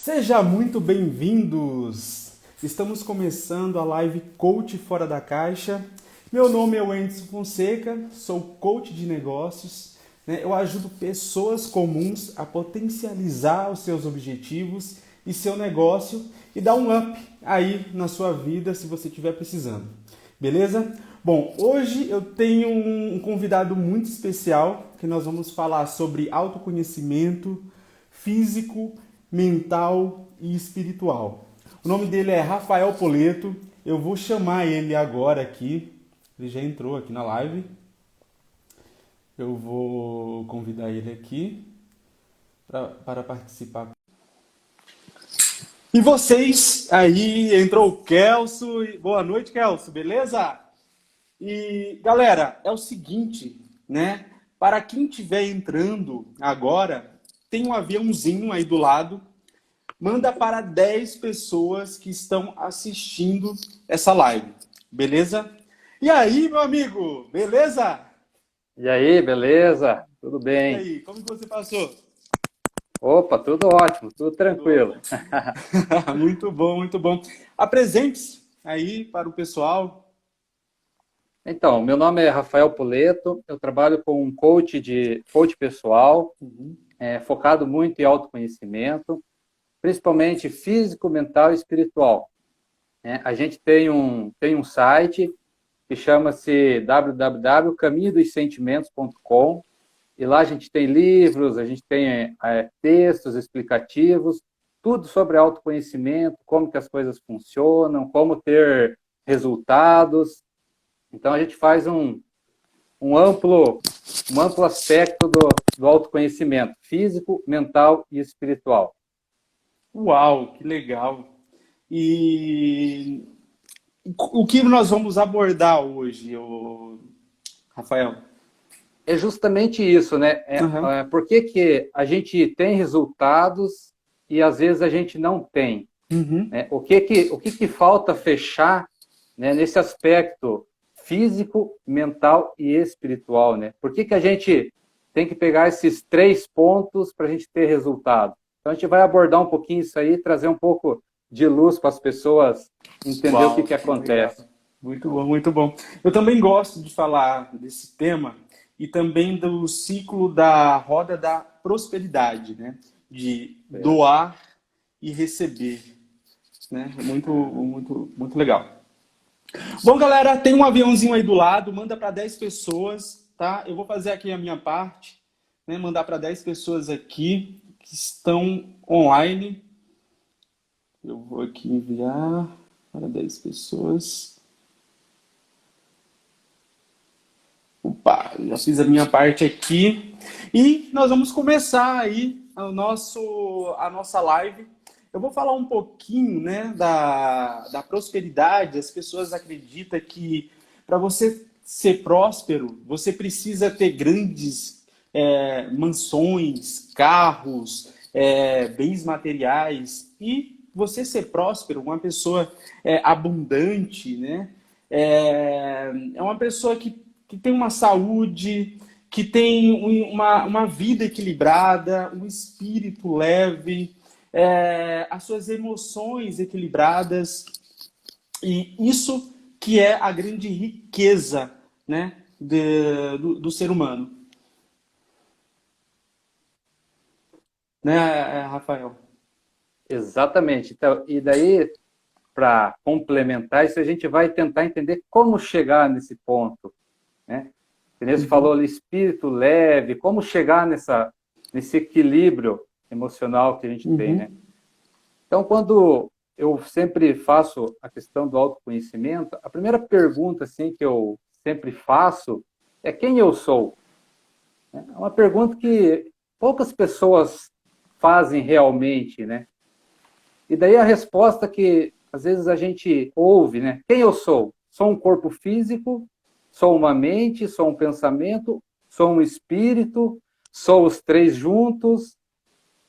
Seja muito bem-vindos! Estamos começando a live Coach Fora da Caixa. Meu nome é Wendson Fonseca, sou coach de negócios. Eu ajudo pessoas comuns a potencializar os seus objetivos e seu negócio e dar um up aí na sua vida se você estiver precisando. Beleza? Bom, hoje eu tenho um convidado muito especial que nós vamos falar sobre autoconhecimento físico, mental e espiritual. O nome dele é Rafael Poleto. Eu vou chamar ele agora aqui. Ele já entrou aqui na live. Eu vou convidar ele aqui para participar. E vocês aí, entrou o Kelso. Boa noite, Kelso, beleza? E galera, é o seguinte, né? Para quem estiver entrando agora, tem um aviãozinho aí do lado. Manda para 10 pessoas que estão assistindo essa live, beleza? E aí, meu amigo, beleza? E aí, beleza? Tudo E bem? aí, como que você passou? Opa, tudo ótimo, tudo tranquilo. Muito bom, muito bom. Apresente-se aí para o pessoal. Então, meu nome é Rafael Poleto, eu trabalho com um coach pessoal, focado muito em autoconhecimento, principalmente físico, mental e espiritual. A gente tem um site que chama-se www.caminhodosentimentos.com e lá a gente tem livros, a gente tem textos explicativos, tudo sobre autoconhecimento, como que as coisas funcionam, como ter resultados. Então a gente faz um amplo aspecto do autoconhecimento físico, mental e espiritual. Uau, que legal. E o que nós vamos abordar hoje, Rafael? É justamente isso, né? Uhum. Por que a gente tem resultados e às vezes a gente não tem? Uhum. O que falta fechar, né, nesse aspecto físico, mental e espiritual, né? Por que a gente tem que pegar esses 3 pontos para a gente ter resultado? Então a gente vai abordar um pouquinho isso aí, trazer um pouco de luz para as pessoas entender o Uau, que que legal. acontece. Muito bom, muito bom. Eu também gosto de falar desse tema e também do ciclo da roda da prosperidade, né? De doar e receber, né? Muito, muito, muito legal. Bom, galera, tem um aviãozinho aí do lado, manda para 10 pessoas, tá? Eu vou fazer aqui a minha parte, né? Mandar para 10 pessoas aqui que estão online. Eu vou aqui enviar para 10 pessoas. Opa, já fiz a minha parte aqui. E nós vamos começar aí a nossa live. Eu vou falar um pouquinho, né, da prosperidade. As pessoas acreditam que para você ser próspero, você precisa ter grandes mansões, carros, bens materiais. E você ser próspero, uma pessoa abundante, né, é uma pessoa que tem uma saúde, que tem uma vida equilibrada, um espírito leve, as suas emoções equilibradas. E isso que é a grande riqueza, né, do ser humano. Né, Rafael? Exatamente. Então, e daí, para complementar isso, a gente vai tentar entender como chegar nesse ponto, né? Você falou ali, espírito leve, como chegar nesse equilíbrio emocional que a gente tem, né? Uhum. Então, quando eu sempre faço a questão do autoconhecimento, a primeira pergunta assim que eu sempre faço é quem eu sou? É uma pergunta que poucas pessoas fazem realmente, né? E daí a resposta que às vezes a gente ouve, né? Quem eu sou? Sou um corpo físico? Sou uma mente? Sou um pensamento? Sou um espírito? Sou os 3 juntos?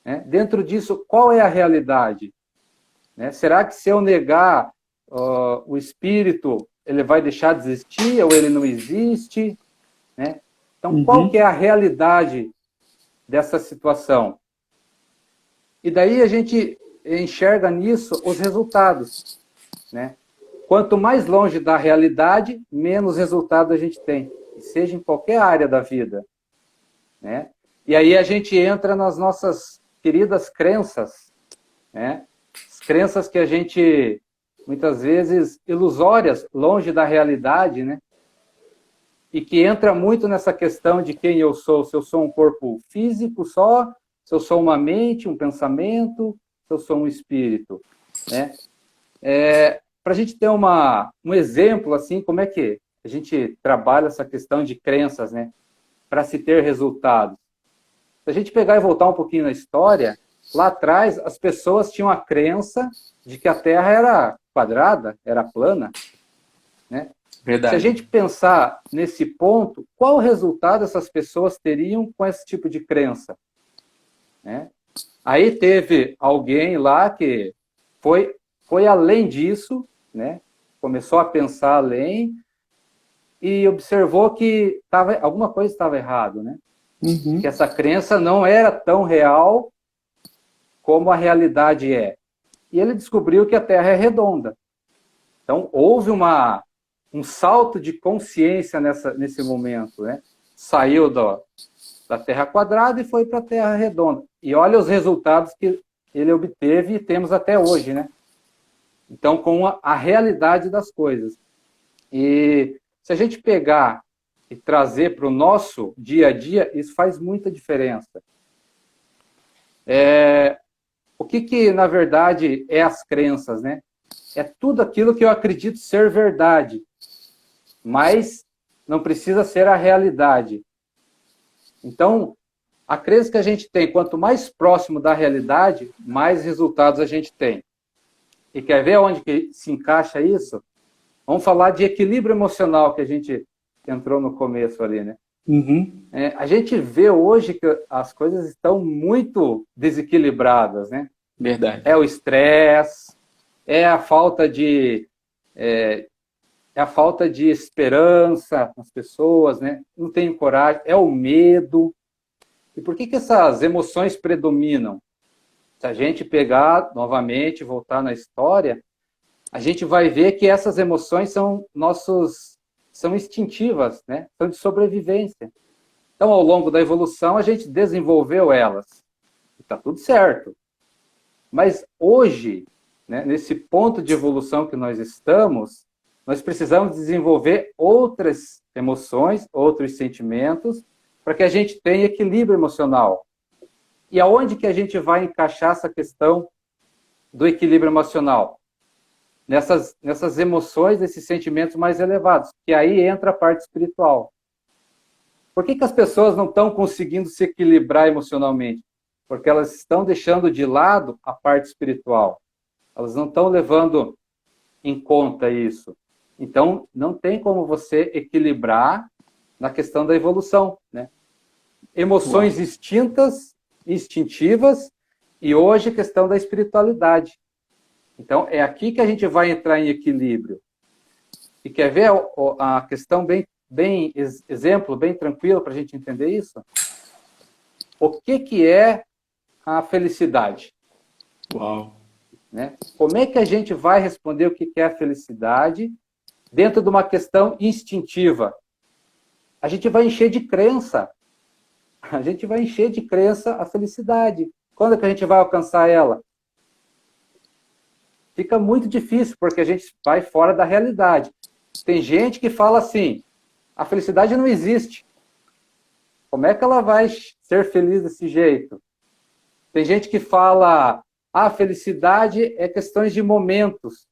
Né? Dentro disso, qual é a realidade? Né? Será que se eu negar o espírito, ele vai deixar de existir ou ele não existe? Né? Então, qual que Uhum. é a realidade dessa situação? E daí a gente enxerga nisso os resultados, né? Quanto mais longe da realidade, menos resultado a gente tem, seja em qualquer área da vida, né? E aí a gente entra nas nossas queridas crenças, né? As crenças que a gente, muitas vezes, ilusórias, longe da realidade, né? E que entra muito nessa questão de quem eu sou, se eu sou um corpo físico só, se eu sou uma mente, um pensamento, se eu sou um espírito, né? Para a gente ter um exemplo, assim, como é que a gente trabalha essa questão de crenças, né? Para se ter resultados. Se a gente pegar e voltar um pouquinho na história, lá atrás as pessoas tinham a crença de que a Terra era quadrada, era plana, né? Verdade. Se a gente pensar nesse ponto, qual resultado essas pessoas teriam com esse tipo de crença? Né? Aí teve alguém lá que foi além disso, né? Começou a pensar além e observou que alguma coisa estava errado, né? Uhum. Que essa crença não era tão real como a realidade é. E ele descobriu que a Terra é redonda. Então, houve um salto de consciência nesse momento, né? Saiu da Terra quadrada e foi para a Terra redonda. E olha os resultados que ele obteve e temos até hoje, né? Então, com a realidade das coisas. E se a gente pegar e trazer para o nosso dia a dia, isso faz muita diferença. O que, na verdade, é as crenças, né? É tudo aquilo que eu acredito ser verdade, mas não precisa ser a realidade. Então, a crença que a gente tem, quanto mais próximo da realidade, mais resultados a gente tem. E quer ver onde que se encaixa isso? Vamos falar de equilíbrio emocional, que a gente entrou no começo ali, né? Uhum. A gente vê hoje que as coisas estão muito desequilibradas, né? Verdade. É o estresse, é a falta de esperança nas pessoas, né? Não tem coragem, é o medo. E por que essas emoções predominam? Se a gente pegar novamente, voltar na história, a gente vai ver que essas emoções são instintivas, né? São de sobrevivência. Então, ao longo da evolução, a gente desenvolveu elas. Está tudo certo. Mas hoje, né, nesse ponto de evolução que nós estamos, nós precisamos desenvolver outras emoções, outros sentimentos, para que a gente tenha equilíbrio emocional. E aonde que a gente vai encaixar essa questão do equilíbrio emocional? Nessas emoções, esses sentimentos mais elevados, que aí entra a parte espiritual. Por que as pessoas não estão conseguindo se equilibrar emocionalmente? Porque elas estão deixando de lado a parte espiritual. Elas não estão levando em conta isso. Então, não tem como você equilibrar na questão da evolução, né? Emoções instintivas, e hoje a questão da espiritualidade. Então, é aqui que a gente vai entrar em equilíbrio. E quer ver a questão exemplo, bem tranquilo para a gente entender isso? O que é a felicidade? Uau. Né? Como é que a gente vai responder o que é a felicidade dentro de uma questão instintiva? A gente vai encher de crença. A gente vai encher de crença a felicidade. Quando é que a gente vai alcançar ela? Fica muito difícil, porque a gente vai fora da realidade. Tem gente que fala assim, a felicidade não existe. Como é que ela vai ser feliz desse jeito? Tem gente que fala, a felicidade é questões de momentos.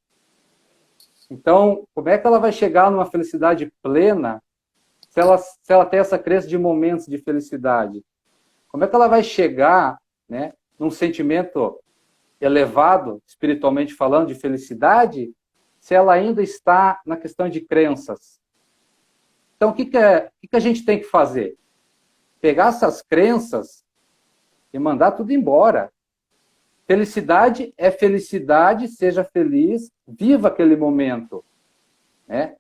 Então, como é que ela vai chegar numa felicidade plena se ela tem essa crença de momentos de felicidade? Como é que ela vai chegar, né, num sentimento elevado, espiritualmente falando, de felicidade, se ela ainda está na questão de crenças? Então, o que a gente tem que fazer? Pegar essas crenças e mandar tudo embora. Felicidade é felicidade, seja feliz, viva aquele momento. Né?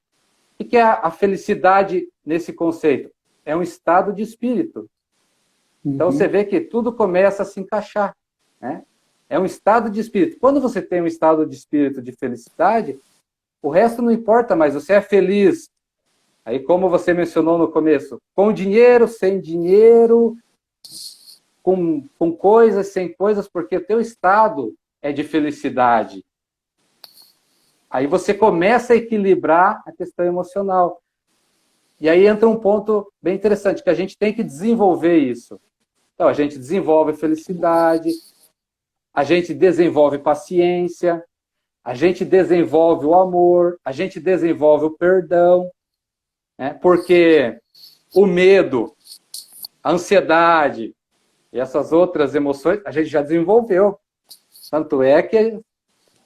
O que é a felicidade nesse conceito? É um estado de espírito. Então, você vê que tudo começa a se encaixar. Né? É um estado de espírito. Quando você tem um estado de espírito de felicidade, o resto não importa mais. Você é feliz. Aí, como você mencionou no começo, com dinheiro, sem dinheiro, com coisas, sem coisas, porque o teu estado é de felicidade. Aí você começa a equilibrar a questão emocional. E aí entra um ponto bem interessante, que a gente tem que desenvolver isso. Então, a gente desenvolve felicidade, a gente desenvolve paciência, a gente desenvolve o amor, a gente desenvolve o perdão, né? Porque o medo, a ansiedade e essas outras emoções, a gente já desenvolveu. Tanto é que, se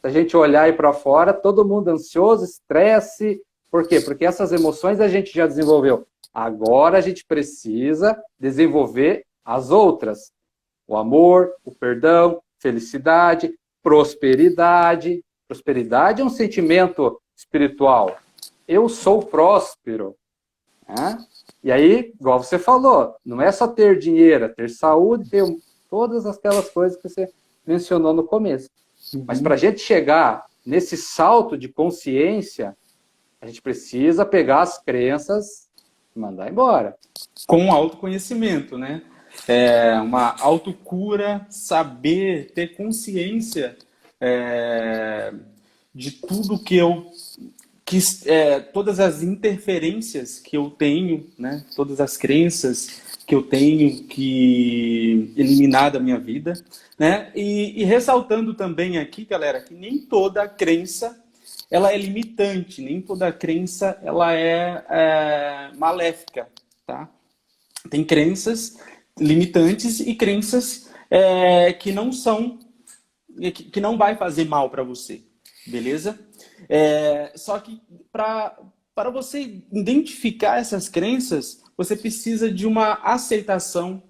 a gente olhar aí para fora, todo mundo ansioso, estresse. Por quê? Porque essas emoções a gente já desenvolveu. Agora a gente precisa desenvolver as outras. O amor, o perdão, felicidade, prosperidade. Prosperidade é um sentimento espiritual. Eu sou próspero. Né? E aí, igual você falou, não é só ter dinheiro, é ter saúde, ter todas aquelas coisas que você mencionou no começo. Mas para a gente chegar nesse salto de consciência, a gente precisa pegar as crenças e mandar embora. Com autoconhecimento, né? Uma autocura, saber, ter consciência de tudo todas as interferências que eu tenho, né? Todas as crenças que eu tenho que eliminar da minha vida, né? E ressaltando também aqui, galera, que nem toda crença ela é limitante, nem toda crença ela é maléfica, tá? Tem crenças limitantes e crenças que não são, que não vai fazer mal para você, beleza? Só que para você identificar essas crenças, você precisa de uma aceitação,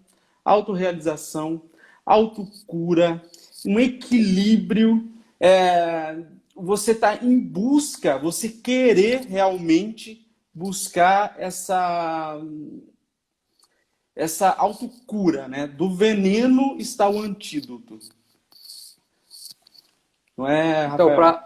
autorrealização, autocura, um equilíbrio. Você está em busca, você querer realmente buscar essa autocura, né? Do veneno está o antídoto. Não é, Rafael? Então,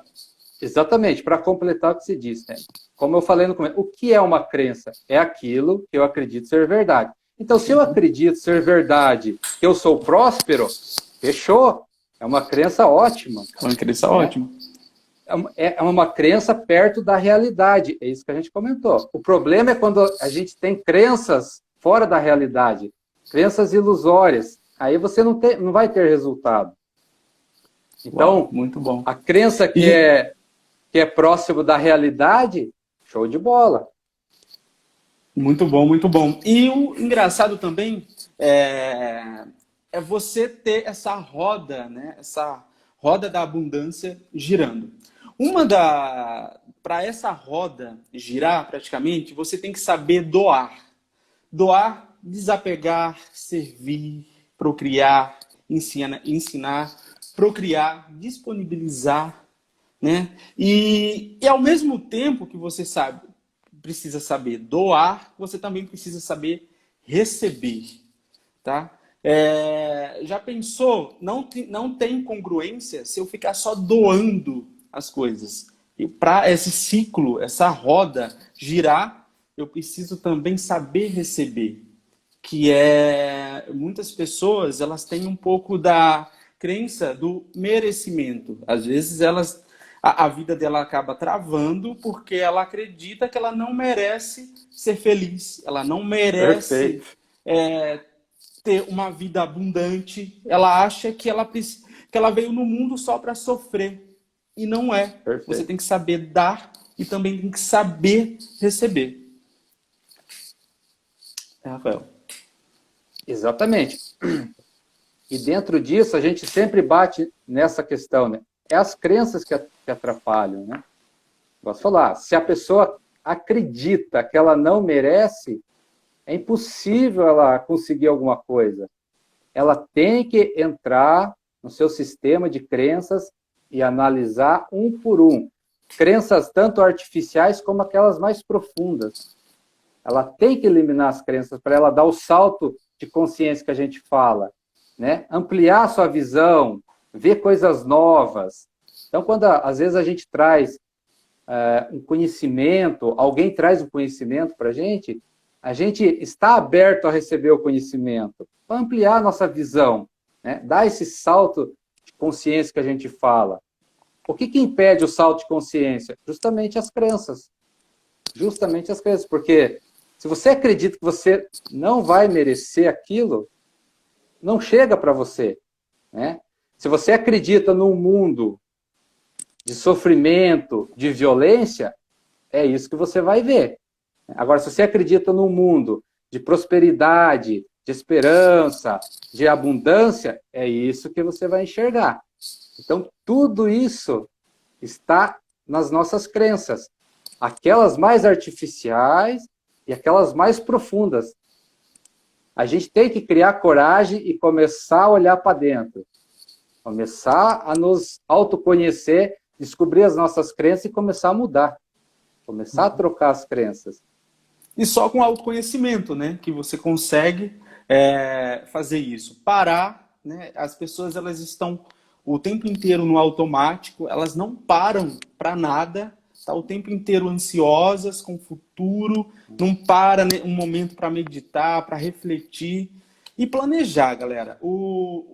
exatamente, para completar o que você disse, né? Como eu falei no começo, o que é uma crença? É aquilo que eu acredito ser verdade. Então, se eu acredito ser verdade que eu sou próspero, fechou. É uma crença ótima. É uma crença ótima. É uma crença perto da realidade. É isso que a gente comentou. O problema é quando a gente tem crenças fora da realidade, crenças ilusórias. Aí você não vai ter resultado. Então, uau, muito bom. A crença que é próximo da realidade, show de bola. Muito bom, muito bom. E o engraçado também é você ter essa roda, né? Essa roda da abundância girando. Para essa roda girar praticamente, você tem que saber doar. Doar, desapegar, servir, procriar, ensinar, procriar, disponibilizar, né? E ao mesmo tempo que você precisa saber doar, você também precisa saber receber, tá? Já pensou? Não tem congruência se eu ficar só doando as coisas. E para esse ciclo, essa roda girar, eu preciso também saber receber. Que muitas pessoas, elas têm um pouco da crença do merecimento. Às vezes a vida dela acaba travando porque ela acredita que ela não merece ser feliz, ela não merece ter uma vida abundante, ela acha que ela veio no mundo só para sofrer. E não é. Perfeito. Você tem que saber dar e também tem que saber receber. Rafael. Exatamente. E dentro disso, a gente sempre bate nessa questão, né? É as crenças que atrapalham, né? Posso falar, se a pessoa acredita que ela não merece, é impossível ela conseguir alguma coisa. Ela tem que entrar no seu sistema de crenças e analisar um por um. Crenças tanto artificiais como aquelas mais profundas. Ela tem que eliminar as crenças para ela dar o salto de consciência que a gente fala, né? Ampliar a sua visão, ver coisas novas. Então, quando às vezes a gente traz um conhecimento, alguém traz um conhecimento para a gente está aberto a receber o conhecimento, para ampliar a nossa visão, né? Dar esse salto de consciência que a gente fala. O que impede o salto de consciência? Justamente as crenças. Justamente as crenças. Porque se você acredita que você não vai merecer aquilo, não chega para você, né? Se você acredita num mundo de sofrimento, de violência, é isso que você vai ver. Agora, se você acredita num mundo de prosperidade, de esperança, de abundância, é isso que você vai enxergar. Então, tudo isso está nas nossas crenças. Aquelas mais artificiais e aquelas mais profundas. A gente tem que criar coragem e começar a olhar para dentro. Começar a nos autoconhecer, descobrir as nossas crenças e começar a mudar. Começar a trocar as crenças. E só com autoconhecimento, né, que você consegue fazer isso. Parar, né, as pessoas elas estão o tempo inteiro no automático, elas não param para nada, tá o tempo inteiro ansiosas com o futuro, não para um momento para meditar, para refletir e planejar, galera.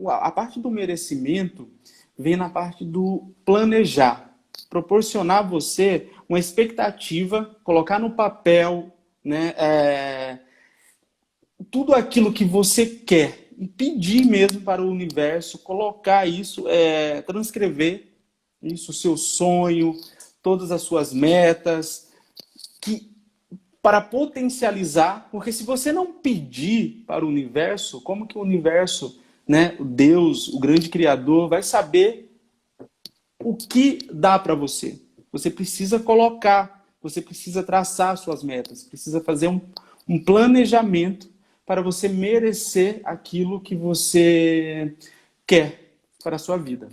A parte do merecimento vem na parte do planejar, proporcionar a você uma expectativa, colocar no papel, né, tudo aquilo que você quer e pedir mesmo para o universo, colocar isso, transcrever isso, o seu sonho, todas as suas metas, para potencializar, porque se você não pedir para o universo, como que o universo, né, o Deus, o grande Criador, vai saber o que dá para você? Você precisa colocar, você precisa traçar suas metas, precisa fazer um planejamento para você merecer aquilo que você quer para a sua vida.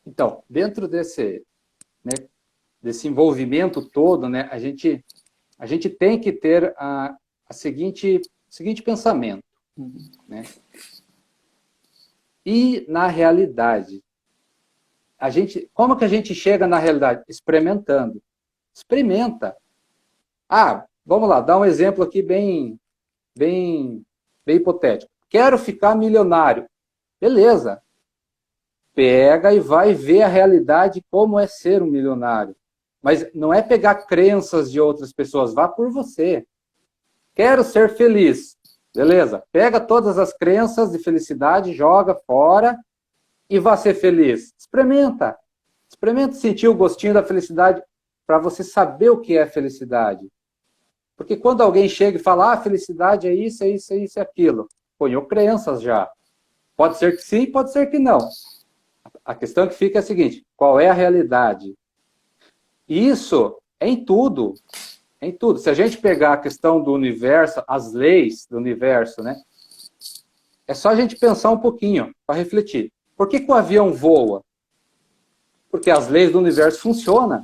Então, dentro desse, né, desse envolvimento todo, né, a gente tem que ter o seguinte pensamento. Né? E na realidade, como que a gente chega na realidade? Experimentando. Experimenta. Vamos lá, dar um exemplo aqui bem hipotético. Quero ficar milionário. Beleza. Pega e vai ver a realidade como é ser um milionário. Mas não é pegar crenças de outras pessoas, vá por você. Quero ser feliz. Beleza. Pega todas as crenças de felicidade, joga fora e vá ser feliz. Experimenta. Experimenta sentir o gostinho da felicidade para você saber o que é felicidade. Porque quando alguém chega e fala, felicidade é isso, é isso, é isso, é aquilo. Ponhou crenças já. Pode ser que sim, pode ser que não. A questão que fica é a seguinte, qual é a realidade? Isso é em tudo. É em tudo. Se a gente pegar a questão do universo, as leis do universo, né? É só a gente pensar um pouquinho, para refletir. Por que o avião voa? Porque as leis do universo funcionam.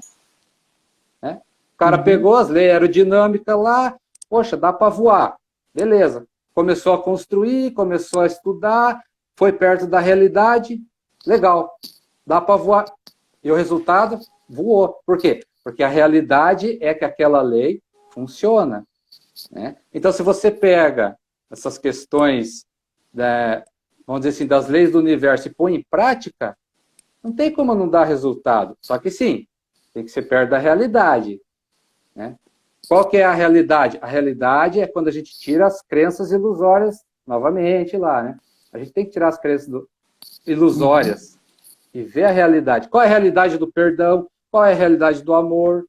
Né? O cara pegou as leis aerodinâmicas lá, poxa, dá para voar. Beleza. Começou a construir, começou a estudar, foi perto da realidade, legal. Dá para voar. E o resultado? Voou. Por quê? Porque a realidade é que aquela lei funciona. Né? Então, se você pega essas questões, vamos dizer assim, das leis do universo e põe em prática, não tem como não dar resultado. Só que sim, tem que ser perto da realidade. Né? Qual que é a realidade? A realidade é quando a gente tira as crenças ilusórias novamente lá. Né? A gente tem que tirar as crenças ilusórias e ver a realidade. Qual é a realidade do perdão? Qual é a realidade do amor?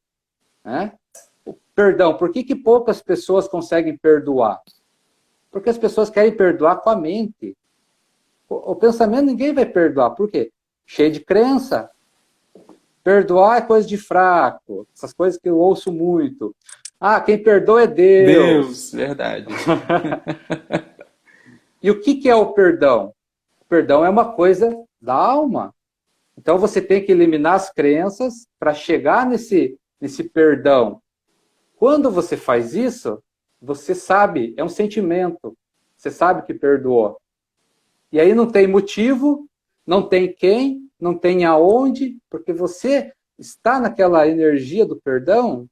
Né? O perdão. Por que poucas pessoas conseguem perdoar? Porque as pessoas querem perdoar com a mente. O pensamento ninguém vai perdoar. Por quê? Cheio de crença. Perdoar é coisa de fraco. Essas coisas que eu ouço muito. Quem perdoa é Deus. Deus, verdade. E o que é o perdão? O perdão é uma coisa da alma. Então você tem que eliminar as crenças para chegar nesse perdão. Quando você faz isso, você sabe, é um sentimento. Você sabe que perdoou. E aí não tem motivo, não tem quem, não tem aonde, porque você está naquela energia do perdão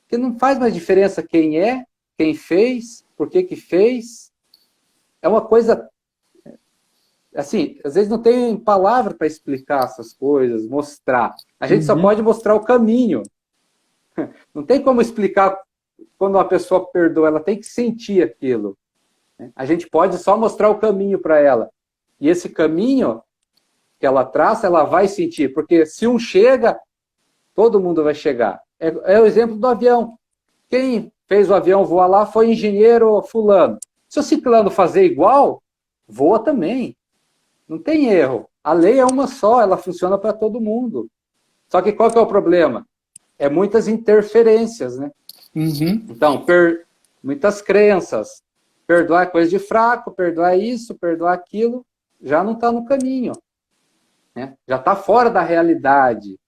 que não faz mais diferença quem é, quem fez, por que fez. É uma coisa, assim, às vezes não tem palavra para explicar essas coisas, mostrar. A gente só pode mostrar o caminho. Não tem como explicar quando uma pessoa perdoa, ela tem que sentir aquilo. A gente pode só mostrar o caminho para ela. E esse caminho que ela traça, ela vai sentir. Porque se um chega, todo mundo vai chegar. É o exemplo do avião. Quem fez o avião voar lá foi o engenheiro fulano. Se o ciclano fazer igual, voa também. Não tem erro. A lei é uma só, ela funciona para todo mundo. Só que qual que é o problema? É muitas interferências, né? Então, muitas crenças. Perdoar é coisa de fraco, perdoar isso, perdoar aquilo, já não está no caminho. Né? Já está fora da realidade.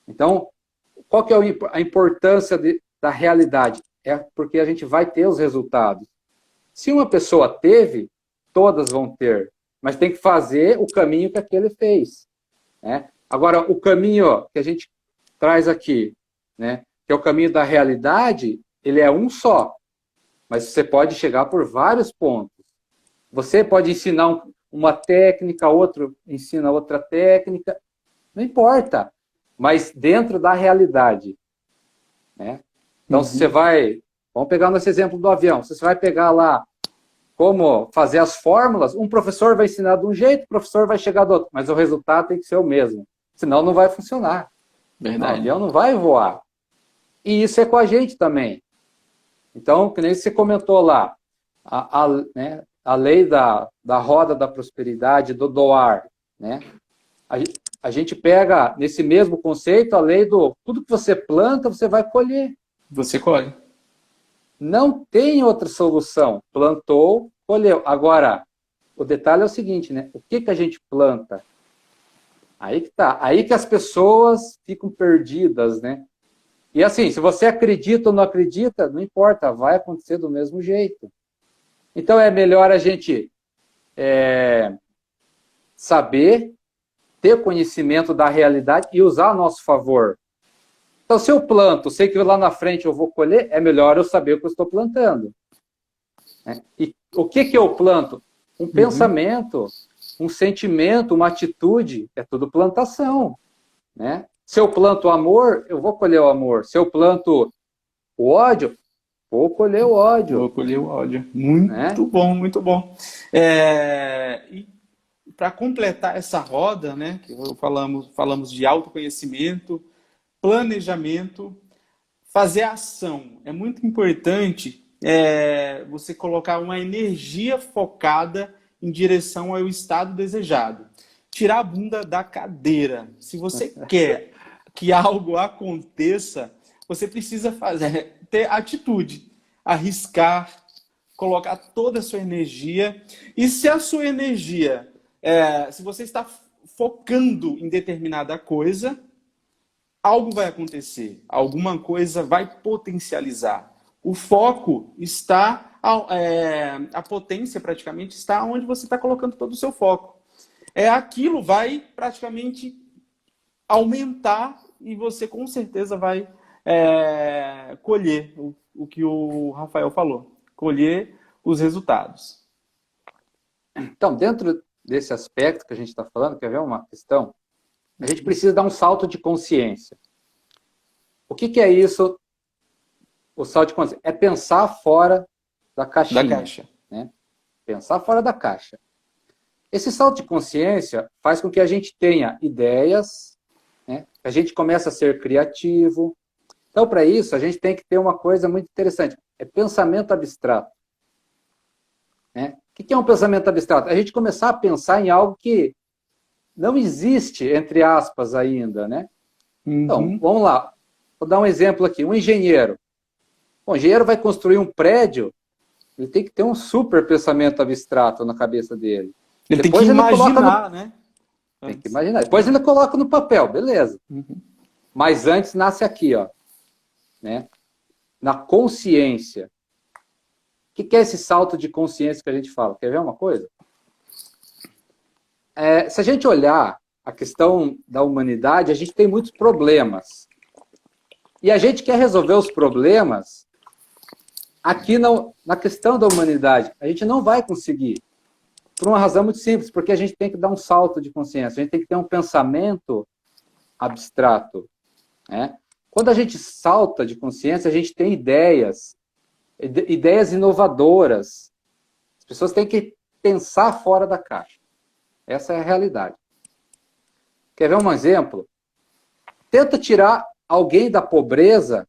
Então, qual que é a importância da realidade? É porque a gente vai ter os resultados. Se uma pessoa teve, todas vão ter. Mas tem que fazer o caminho que aquele fez. Né? Agora, o caminho que a gente traz aqui, né, que é o caminho da realidade, ele é um só. Mas você pode chegar por vários pontos. Você pode ensinar uma técnica, outro ensina outra técnica. Não importa. Mas dentro da realidade. Né? Então, se você vai... Vamos pegar nosso exemplo do avião. Se você vai pegar lá como fazer as fórmulas, um professor vai ensinar de um jeito, o professor vai chegar do outro. Mas o resultado tem que ser o mesmo. Senão não vai funcionar. Verdade. O avião não vai voar. E isso é com a gente também. Então, que nem você comentou lá, a lei da roda da prosperidade, do doar. Né? A gente pega, nesse mesmo conceito, a lei do tudo que você planta, você vai colher. Você colhe. Não tem outra solução. Plantou, colheu. Agora, o detalhe é o seguinte, né? O que a gente planta? Aí que tá. Aí que as pessoas ficam perdidas, né? E assim, se você acredita ou não acredita, não importa, vai acontecer do mesmo jeito. Então é melhor a gente saber, ter conhecimento da realidade e usar a nosso favor. Então, se eu planto, sei que lá na frente eu vou colher, é melhor eu saber o que eu estou plantando. Né? E o que eu planto? Um pensamento, um sentimento, uma atitude, é tudo plantação. Né? Se eu planto amor, eu vou colher o amor. Se eu planto o ódio, vou colher o ódio. Vou colher o ódio. Muito bom, muito bom. E para completar essa roda, né, que falamos de autoconhecimento, planejamento, fazer ação. É muito importante você colocar uma energia focada em direção ao estado desejado. Tirar a bunda da cadeira. Se você quer que algo aconteça, você precisa ter atitude, arriscar, colocar toda a sua energia. E se a sua energia, se você está focando em determinada coisa, algo vai acontecer, alguma coisa vai potencializar. O foco está, a potência praticamente está onde você está colocando todo o seu foco. Aquilo vai praticamente aumentar e você com certeza vai colher o que o Rafael falou, colher os resultados. Então, dentro desse aspecto que a gente está falando, quer ver uma questão? A gente precisa dar um salto de consciência. O que é isso? O salto de consciência é pensar fora da caixinha. Da caixa. Né? Pensar fora da caixa. Esse salto de consciência faz com que a gente tenha ideias, né? A gente comece a ser criativo. Então, para isso, a gente tem que ter uma coisa muito interessante. É pensamento abstrato. Né? O que é um pensamento abstrato? A gente começar a pensar em algo que não existe, entre aspas, ainda, né? Então, vamos lá. Vou dar um exemplo aqui. Um engenheiro. O engenheiro vai construir um prédio, ele tem que ter um super pensamento abstrato na cabeça dele. Ele Depois tem que imaginar, né? Tem que imaginar. Depois ele coloca no papel, beleza. Mas antes nasce aqui, ó. Né? Na consciência. O que é esse salto de consciência que a gente fala? Quer ver uma coisa? se a gente olhar a questão da humanidade, a gente tem muitos problemas. E a gente quer resolver os problemas aqui na questão da humanidade. A gente não vai conseguir. Por uma razão muito simples, porque a gente tem que dar um salto de consciência. A gente tem que ter um pensamento abstrato. Né? Quando a gente salta de consciência, a gente tem ideias inovadoras. As pessoas têm que pensar fora da caixa. Essa é a realidade. Quer ver um exemplo? Tenta tirar alguém da pobreza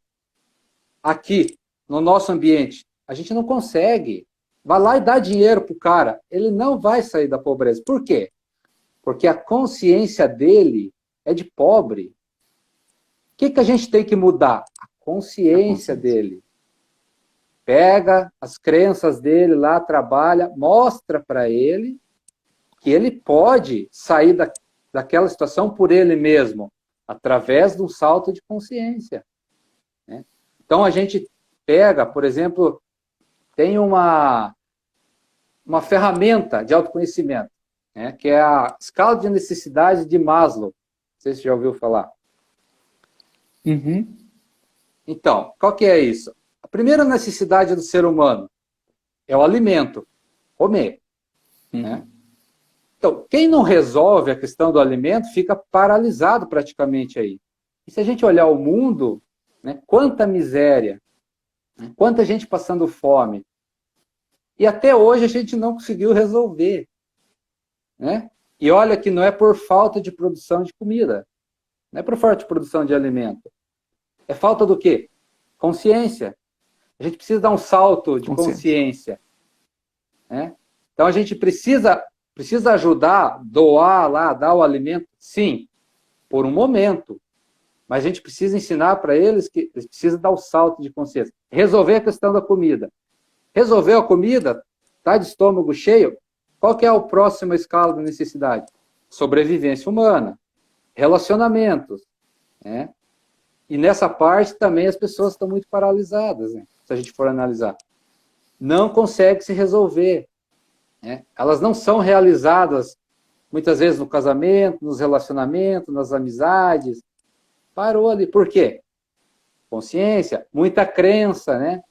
aqui, no nosso ambiente. A gente não consegue. Vai lá e dá dinheiro para o cara. Ele não vai sair da pobreza. Por quê? Porque a consciência dele é de pobre. O que a gente tem que mudar? A consciência dele. Pega as crenças dele lá, trabalha, mostra para ele que ele pode sair daquela situação por ele mesmo, através de um salto de consciência. Né? Então a gente pega, por exemplo, tem uma ferramenta de autoconhecimento, né, que é a escala de necessidade de Maslow. Não sei se você já ouviu falar. Uhum. Então, qual que é isso? A primeira necessidade do ser humano é o alimento, comer. Né? Então, quem não resolve a questão do alimento fica paralisado praticamente aí. E se a gente olhar o mundo, né, quanta miséria, né, quanta gente passando fome. E até hoje a gente não conseguiu resolver. Né? E olha que não é por falta de produção de comida. Não é por falta de produção de alimento. É falta do quê? Consciência. A gente precisa dar um salto de consciência. Né? Então a gente precisa ajudar, doar lá, dar o alimento, sim, por um momento. Mas a gente precisa ensinar para eles que eles precisam dar o salto de consciência. Resolver a questão da comida. Resolveu a comida? Está de estômago cheio? Qual que é a próxima escala da necessidade? Sobrevivência humana. Relacionamentos. Né? E nessa parte também as pessoas estão muito paralisadas, né? Se a gente for analisar. Não consegue se resolver. Né? Elas não são realizadas, muitas vezes, no casamento, nos relacionamentos, nas amizades. Parou ali. Por quê? Consciência, muita crença, né?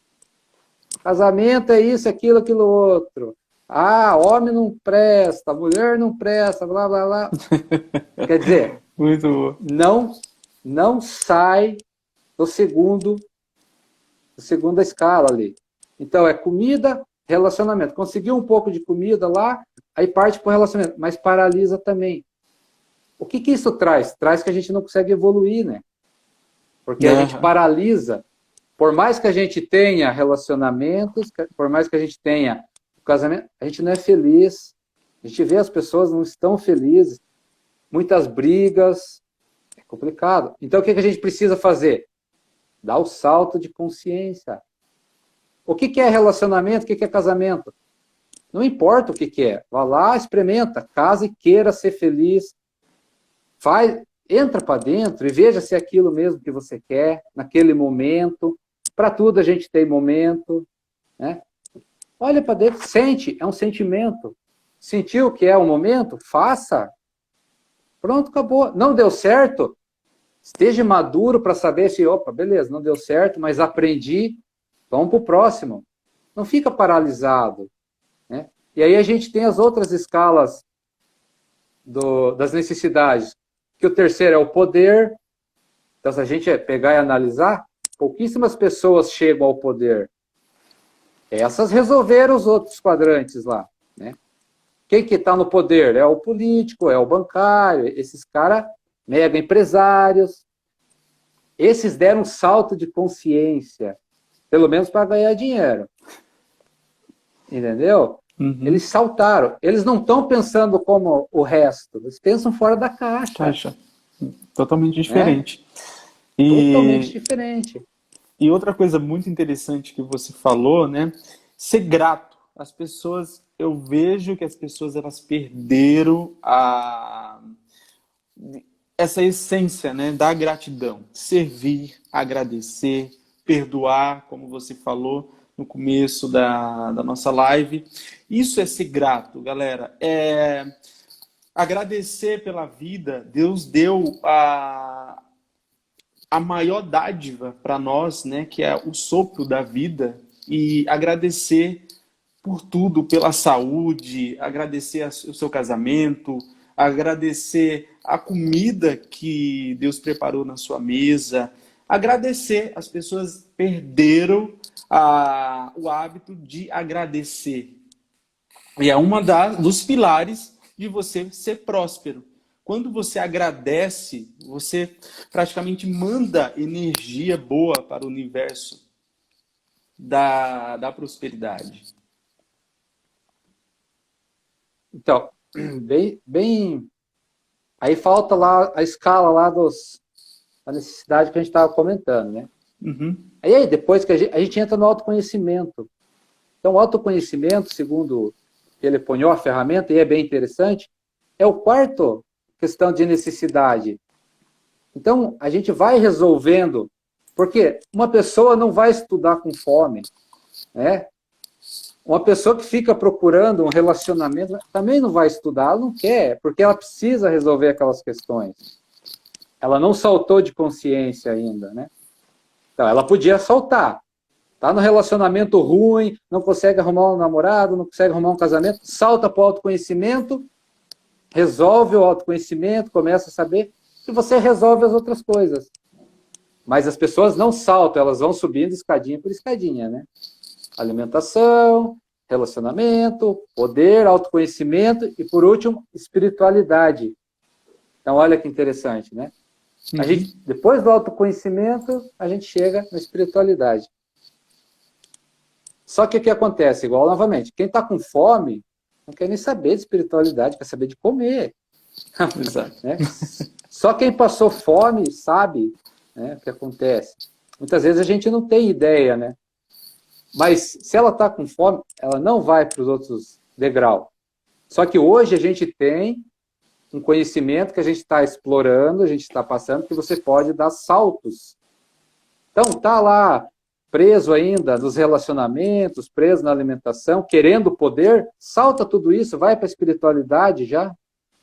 Casamento é isso, aquilo, aquilo outro. Ah, homem não presta, mulher não presta, blá, blá, blá. Quer dizer, muito bom. Não sai da segunda escala ali. Então, é comida, relacionamento. Conseguiu um pouco de comida lá, aí parte para o relacionamento, mas paralisa também. O que isso traz? Traz que a gente não consegue evoluir, né? Porque a gente paralisa. Por mais que a gente tenha relacionamentos, por mais que a gente tenha casamento, a gente não é feliz. A gente vê as pessoas não estão felizes. Muitas brigas. É complicado. Então, o que a gente precisa fazer? Dar o salto de consciência. O que é relacionamento? O que é casamento? Não importa o que é. Vá lá, experimenta. Casa e queira ser feliz. Entra para dentro e veja se é aquilo mesmo que você quer, naquele momento. Para tudo a gente tem momento. Né? Olha para dentro, sente, é um sentimento. Sentiu que é um momento? Faça. Pronto, acabou. Não deu certo? Esteja maduro para saber se, opa, beleza, não deu certo, mas aprendi, vamos para o próximo. Não fica paralisado. Né? E aí a gente tem as outras escalas das necessidades, que o terceiro é o poder. Então, se a gente pegar e analisar, pouquíssimas pessoas chegam ao poder. Essas resolveram os outros quadrantes lá. Né? Quem que está no poder? É o político, é o bancário, esses caras mega empresários. Esses deram um salto de consciência, pelo menos para ganhar dinheiro. Entendeu? Uhum. Eles saltaram. Eles não estão pensando como o resto. Eles pensam fora da caixa. Totalmente diferente. Totalmente diferente. E outra coisa muito interessante que você falou, né? Ser grato. As pessoas, eu vejo que as pessoas elas perderam essa essência, né, da gratidão. Servir, agradecer, perdoar, como você falou no começo da nossa live. Isso é ser grato, galera. agradecer pela vida. Deus deu a maior dádiva para nós, né, que é o sopro da vida, e agradecer por tudo, pela saúde, agradecer o seu casamento, agradecer a comida que Deus preparou na sua mesa, agradecer. As pessoas perderam o hábito de agradecer. E é dos pilares de você ser próspero. Quando você agradece, você praticamente manda energia boa para o universo da prosperidade. Então, aí falta lá a escala lá da necessidade que a gente estava comentando, né? Uhum. Aí depois que a gente entra no autoconhecimento. Então, o autoconhecimento, segundo ele ponhou a ferramenta, e é bem interessante, é o quarto questão de necessidade. Então, a gente vai resolvendo, porque uma pessoa não vai estudar com fome, né? Uma pessoa que fica procurando um relacionamento também não vai estudar, ela não quer, porque ela precisa resolver aquelas questões. Ela não saltou de consciência ainda, né? Então, ela podia saltar. Tá no relacionamento ruim, não consegue arrumar um namorado, não consegue arrumar um casamento, salta para o autoconhecimento, resolve o autoconhecimento, começa a saber, e você resolve as outras coisas. Mas as pessoas não saltam, elas vão subindo escadinha por escadinha, né? Alimentação, relacionamento, poder, autoconhecimento e, por último, espiritualidade. Então, olha que interessante, né? Uhum. A gente, depois do autoconhecimento, a gente chega na espiritualidade. Só que o que acontece? Igual, novamente, quem está com fome não quer nem saber de espiritualidade, quer saber de comer. Exato. Né? Só quem passou fome sabe, né, o que acontece. Muitas vezes a gente não tem ideia, né? Mas se ela está com fome, ela não vai para os outros degraus. Só que hoje a gente tem um conhecimento que a gente está explorando, a gente está passando, que você pode dar saltos. Então, está lá preso ainda nos relacionamentos, preso na alimentação, querendo poder, salta tudo isso, vai para a espiritualidade já,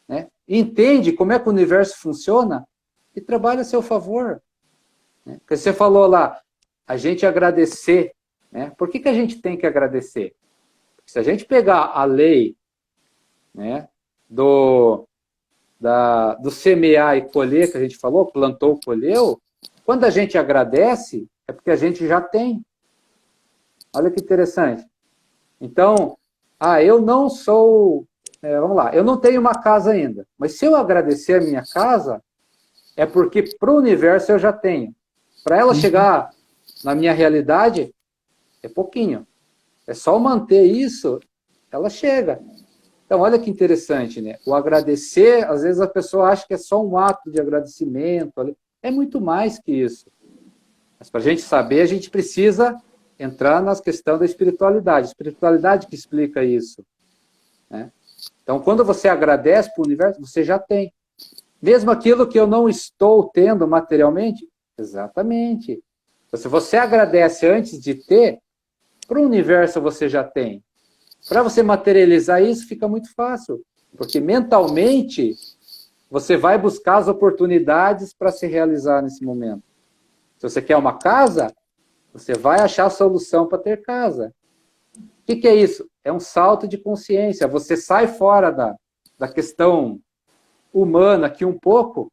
né? Entende como é que o universo funciona e trabalha a seu favor. Né? Porque você falou lá, a gente agradecer. Né? Por que a gente tem que agradecer? Porque se a gente pegar a lei, né, do semear e colher, que a gente falou, plantou, colheu, quando a gente agradece, é porque a gente já tem. Olha que interessante. Então, eu não sou... vamos lá, eu não tenho uma casa ainda, mas se eu agradecer a minha casa, é porque para o universo eu já tenho. Para ela chegar na minha realidade, é pouquinho. É só manter isso, ela chega. Então, olha que interessante, né? O agradecer, às vezes a pessoa acha que é só um ato de agradecimento. É muito mais que isso. Mas para a gente saber, a gente precisa entrar na questão da espiritualidade. Espiritualidade que explica isso. Né? Então, quando você agradece para o universo, você já tem. Mesmo aquilo que eu não estou tendo materialmente, exatamente. Então, se você agradece antes de ter, para o universo você já tem. Para você materializar isso, fica muito fácil. Porque mentalmente, você vai buscar as oportunidades para se realizar nesse momento. Se você quer uma casa, você vai achar a solução para ter casa. O que é isso? É um salto de consciência. Você sai fora da questão humana aqui um pouco,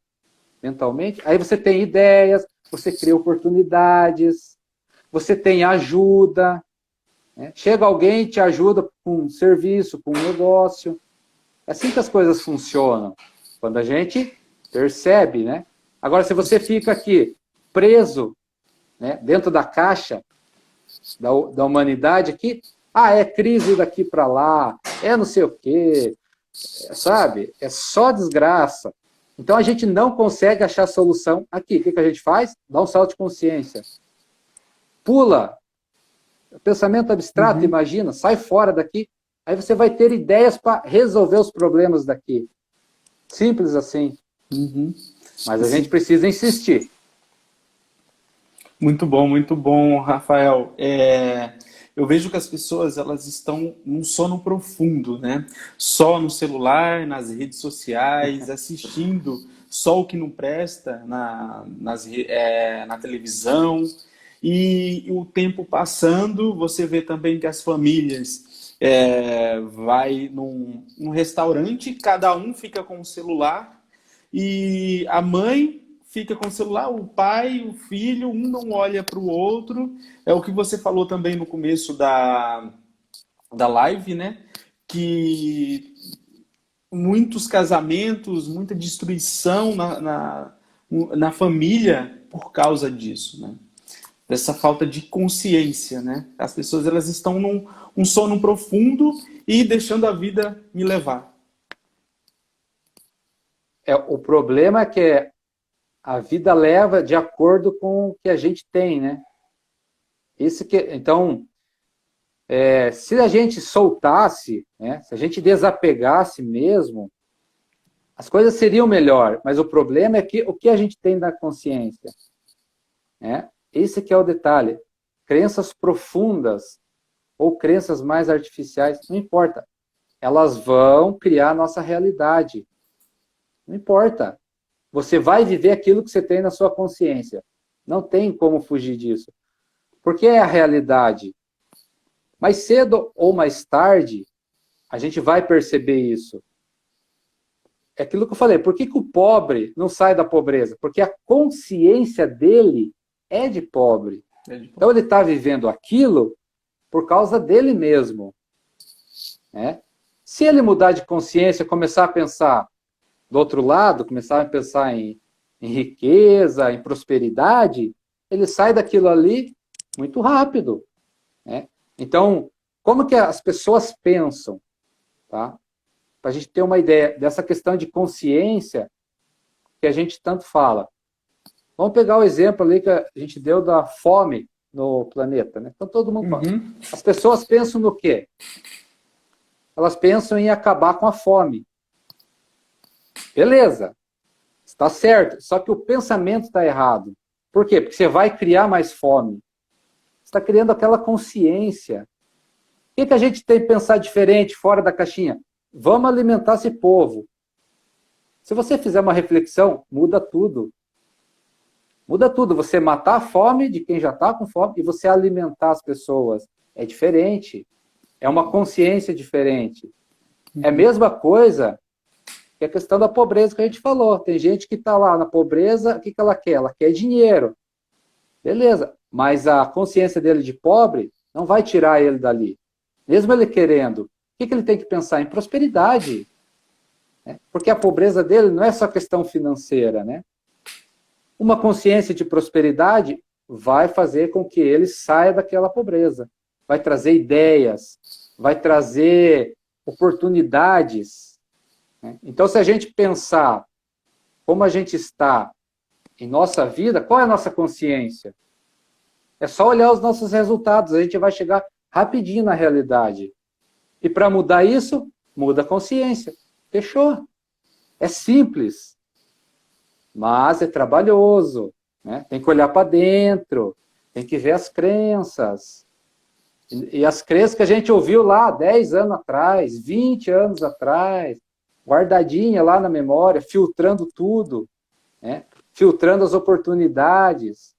mentalmente, aí você tem ideias, você cria oportunidades, você tem ajuda, né? Chega alguém e te ajuda com um serviço, com um negócio. É assim que as coisas funcionam, quando a gente percebe, né? Agora, se você fica aqui preso, né, dentro da caixa da humanidade aqui, é crise daqui para lá, é não sei o quê, sabe? É só desgraça. Então a gente não consegue achar solução aqui. O que a gente faz? Dá um salto de consciência. Pula. Pensamento abstrato, imagina, sai fora daqui. Aí você vai ter ideias para resolver os problemas daqui. Simples assim. Mas a gente precisa insistir. Muito bom, Rafael. eu vejo que as pessoas elas estão num sono profundo, né? Só no celular, nas redes sociais, assistindo só o que não presta na televisão. E o tempo passando, você vê também que as famílias vai num restaurante, cada um fica com o celular e a mãe fica com o celular, o pai, o filho, um não olha para o outro. É o que você falou também no começo da live, né? Que muitos casamentos, muita destruição na família por causa disso, né? Dessa falta de consciência, né? As pessoas elas estão num um sono profundo e deixando a vida me levar. O problema é que a vida leva de acordo com o que a gente tem, né? Então, se a gente soltasse, né? Se a gente desapegasse mesmo, as coisas seriam melhor. Mas o problema é que o que a gente tem na consciência, né? Esse que é o detalhe. Crenças profundas ou crenças mais artificiais, não importa. Elas vão criar a nossa realidade. Não importa. Você vai viver aquilo que você tem na sua consciência. Não tem como fugir disso. Porque é a realidade. Mais cedo ou mais tarde, a gente vai perceber isso. É aquilo que eu falei. Por que o pobre não sai da pobreza? Porque a consciência dele é de pobre. Então ele está vivendo aquilo por causa dele mesmo. Né? Se ele mudar de consciência, começar a pensar do outro lado, começar a pensar em riqueza, em prosperidade, ele sai daquilo ali muito rápido. Né? Então, como que as pessoas pensam? Tá? Para a gente ter uma ideia dessa questão de consciência que a gente tanto fala. Vamos pegar o exemplo ali que a gente deu da fome no planeta. Né? Então, todo mundo fala. As pessoas pensam no quê? Elas pensam em acabar com a fome. Beleza, está certo. Só que o pensamento está errado. Por quê? Porque você vai criar mais fome. Você está criando aquela consciência. O que a gente tem que pensar diferente, fora da caixinha? Vamos alimentar esse povo. Se você fizer uma reflexão, muda tudo. Muda tudo. Você matar a fome de quem já está com fome e você alimentar as pessoas. É diferente. É uma consciência diferente. É a mesma coisa que a questão da pobreza que a gente falou. Tem gente que está lá na pobreza, o que ela quer? Ela quer dinheiro. Beleza, mas a consciência dele de pobre não vai tirar ele dali. Mesmo ele querendo. O que ele tem que pensar? Em prosperidade. Né? Porque a pobreza dele não é só questão financeira. Né? Uma consciência de prosperidade vai fazer com que ele saia daquela pobreza. Vai trazer ideias, vai trazer oportunidades. Então, se a gente pensar como a gente está em nossa vida, qual é a nossa consciência? É só olhar os nossos resultados, a gente vai chegar rapidinho na realidade. E para mudar isso, muda a consciência. Fechou. É simples, mas é trabalhoso. Né? Tem que olhar para dentro, tem que ver as crenças. E as crenças que a gente ouviu lá 10 anos atrás, 20 anos atrás, guardadinha lá na memória, filtrando tudo, né? Filtrando as oportunidades.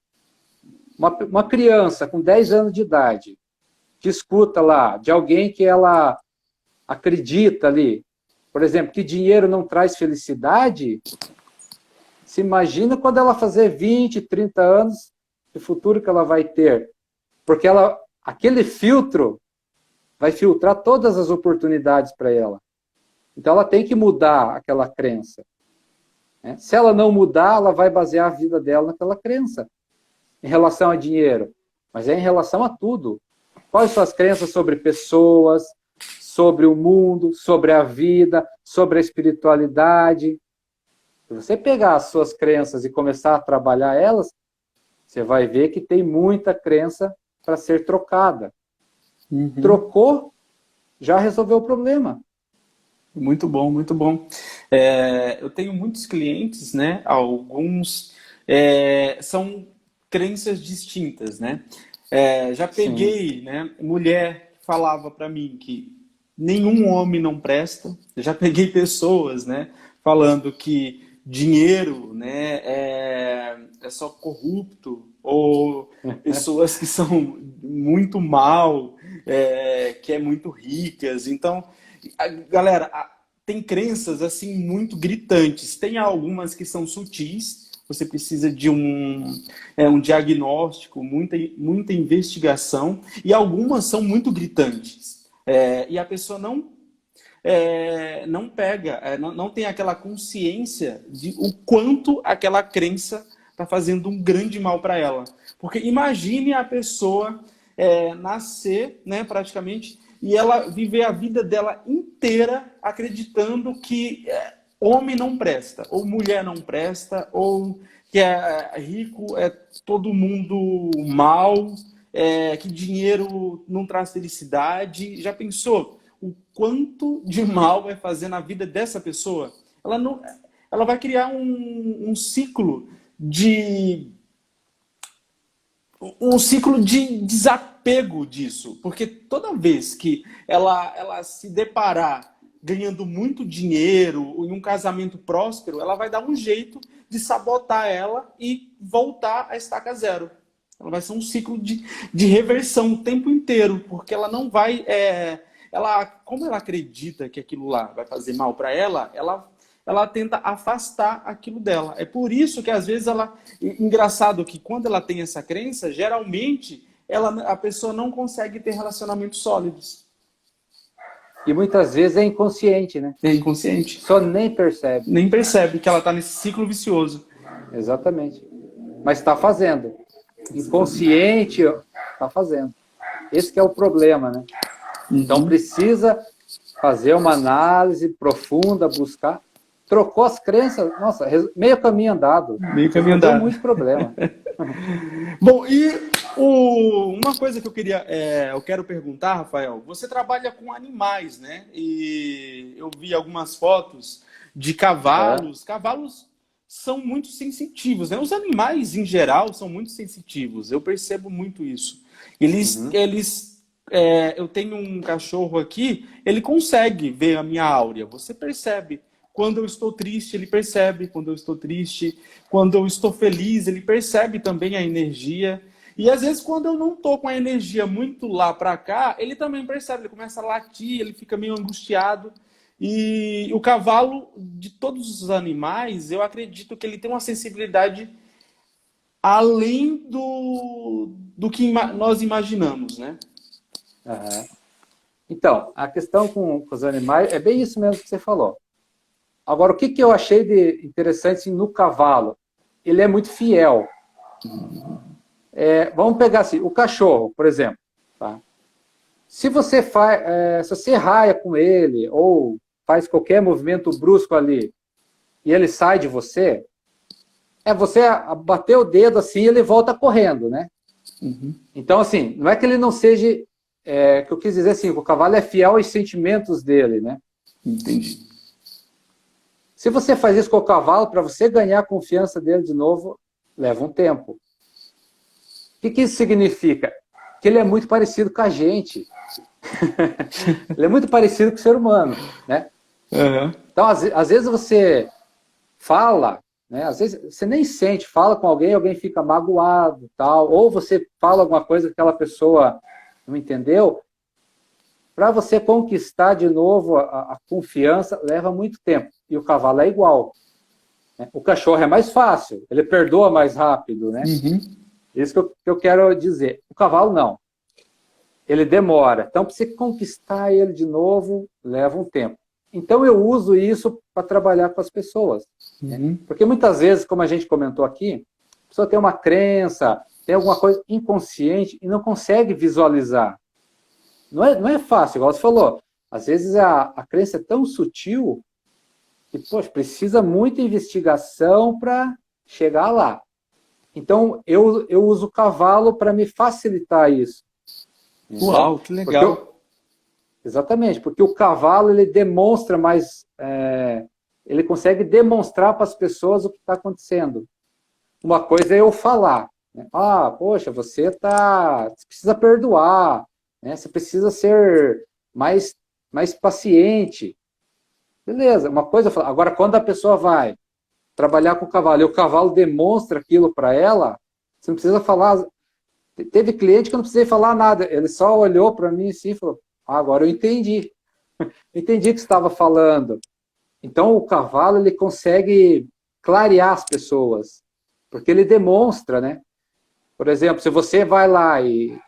Uma criança com 10 anos de idade, que escuta lá de alguém que ela acredita ali, por exemplo, que dinheiro não traz felicidade, se imagina quando ela fazer 20, 30 anos, de futuro que ela vai ter. Porque aquele filtro vai filtrar todas as oportunidades para ela. Então, ela tem que mudar aquela crença. Né? Se ela não mudar, ela vai basear a vida dela naquela crença. Em relação a dinheiro. Mas é em relação a tudo. Quais são as crenças sobre pessoas, sobre o mundo, sobre a vida, sobre a espiritualidade? Se você pegar as suas crenças e começar a trabalhar elas, você vai ver que tem muita crença para ser trocada. Trocou, já resolveu o problema. Muito bom, muito bom. Eu tenho muitos clientes, né? Alguns são crenças distintas, né? Já Sim. peguei, né, mulher que falava para mim que nenhum homem não presta. Já peguei pessoas, né, falando que dinheiro, né, é só corrupto, ou pessoas que são muito mal, que é muito ricas. Então, galera, tem crenças assim muito gritantes. Tem algumas que são sutis. Você precisa de um diagnóstico, muita investigação, e algumas são muito gritantes. E a pessoa não pega, não tem aquela consciência de o quanto aquela crença está fazendo um grande mal para ela. Porque imagine a pessoa nascer, né, praticamente, e ela viver a vida dela inteira acreditando que homem não presta, ou mulher não presta, ou que é rico é todo mundo mal, que dinheiro não traz felicidade. Já pensou o quanto de mal vai fazer na vida dessa pessoa? Ela não, ela vai criar um ciclo de desapego disso, porque toda vez que ela se deparar ganhando muito dinheiro em um casamento próspero, ela vai dar um jeito de sabotar ela e voltar a estaca zero. Ela vai ser um ciclo de reversão o tempo inteiro, porque ela não vai. Como ela acredita que aquilo lá vai fazer mal para ela tenta afastar aquilo dela. É por isso que às vezes ela. Engraçado que quando ela tem essa crença, geralmente a pessoa não consegue ter relacionamentos sólidos. E muitas vezes é inconsciente, né? É inconsciente. Só nem percebe. Nem percebe que ela está nesse ciclo vicioso. Exatamente. Mas está fazendo. Inconsciente está fazendo. Esse que é o problema, né? Então precisa fazer uma análise profunda, buscar. Trocou as crenças, nossa, meio caminho andado. Meio caminho andado. Deu muito problema. Bom, e uma coisa que eu quero perguntar, Rafael, você trabalha com animais, né? E eu vi algumas fotos de cavalos. Cavalos são muito sensitivos, né? Os animais, em geral, são muito sensitivos. Eu percebo muito isso. Eu tenho um cachorro aqui, ele consegue ver a minha áurea. Você percebe. Quando eu estou triste, ele percebe quando eu estou triste. Quando eu estou feliz, ele percebe também a energia. E às vezes, quando eu não estou com a energia muito lá para cá, ele também percebe. Ele começa a latir, ele fica meio angustiado. E o cavalo, de todos os animais, eu acredito que ele tem uma sensibilidade além do que nós imaginamos, né? Uhum. Então, a questão com os animais é bem isso mesmo que você falou. Agora, o que eu achei de interessante no cavalo? Ele é muito fiel. Vamos pegar assim, o cachorro, por exemplo. Tá? Se você se você raia com ele ou faz qualquer movimento brusco ali e ele sai de você, você bater o dedo assim, ele volta correndo, né? Uhum. Então, assim, não é que ele não seja... que eu quis dizer assim, o cavalo é fiel aos sentimentos dele, né? Entendi. Se você faz isso com o cavalo, para você ganhar a confiança dele de novo, leva um tempo. O que isso significa? Que ele é muito parecido com a gente. Ele é muito parecido com o ser humano, né? Uhum. Então, às vezes você fala, né? Às vezes você nem sente, fala com alguém fica magoado, tal, ou você fala alguma coisa que aquela pessoa não entendeu. Para você conquistar de novo a confiança, leva muito tempo. E o cavalo é igual. Né? O cachorro é mais fácil, ele perdoa mais rápido, né? Uhum. Isso que eu quero dizer. O cavalo não. Ele demora. Então, para você conquistar ele de novo, leva um tempo. Então, eu uso isso para trabalhar com as pessoas. Uhum. Né? Porque muitas vezes, como a gente comentou aqui, a pessoa tem uma crença, tem alguma coisa inconsciente e não consegue visualizar. Não é fácil, igual você falou. Às vezes a crença é tão sutil que, poxa, precisa muita investigação para chegar lá. Então, eu uso o cavalo para me facilitar isso. Uau, que legal. Exatamente, porque o cavalo ele demonstra mais... ele consegue demonstrar para as pessoas o que está acontecendo. Uma coisa é eu falar, né? Ah, poxa, você precisa perdoar, né? Você precisa ser mais paciente. Beleza, uma coisa, agora quando a pessoa vai trabalhar com o cavalo e o cavalo demonstra aquilo para ela, você não precisa falar. Teve cliente que eu não precisei falar nada, ele só olhou para mim assim e falou: ah, agora eu entendi. Entendi o que você estava falando. Então o cavalo ele consegue clarear as pessoas, porque ele demonstra, né? Por exemplo, se você vai lá e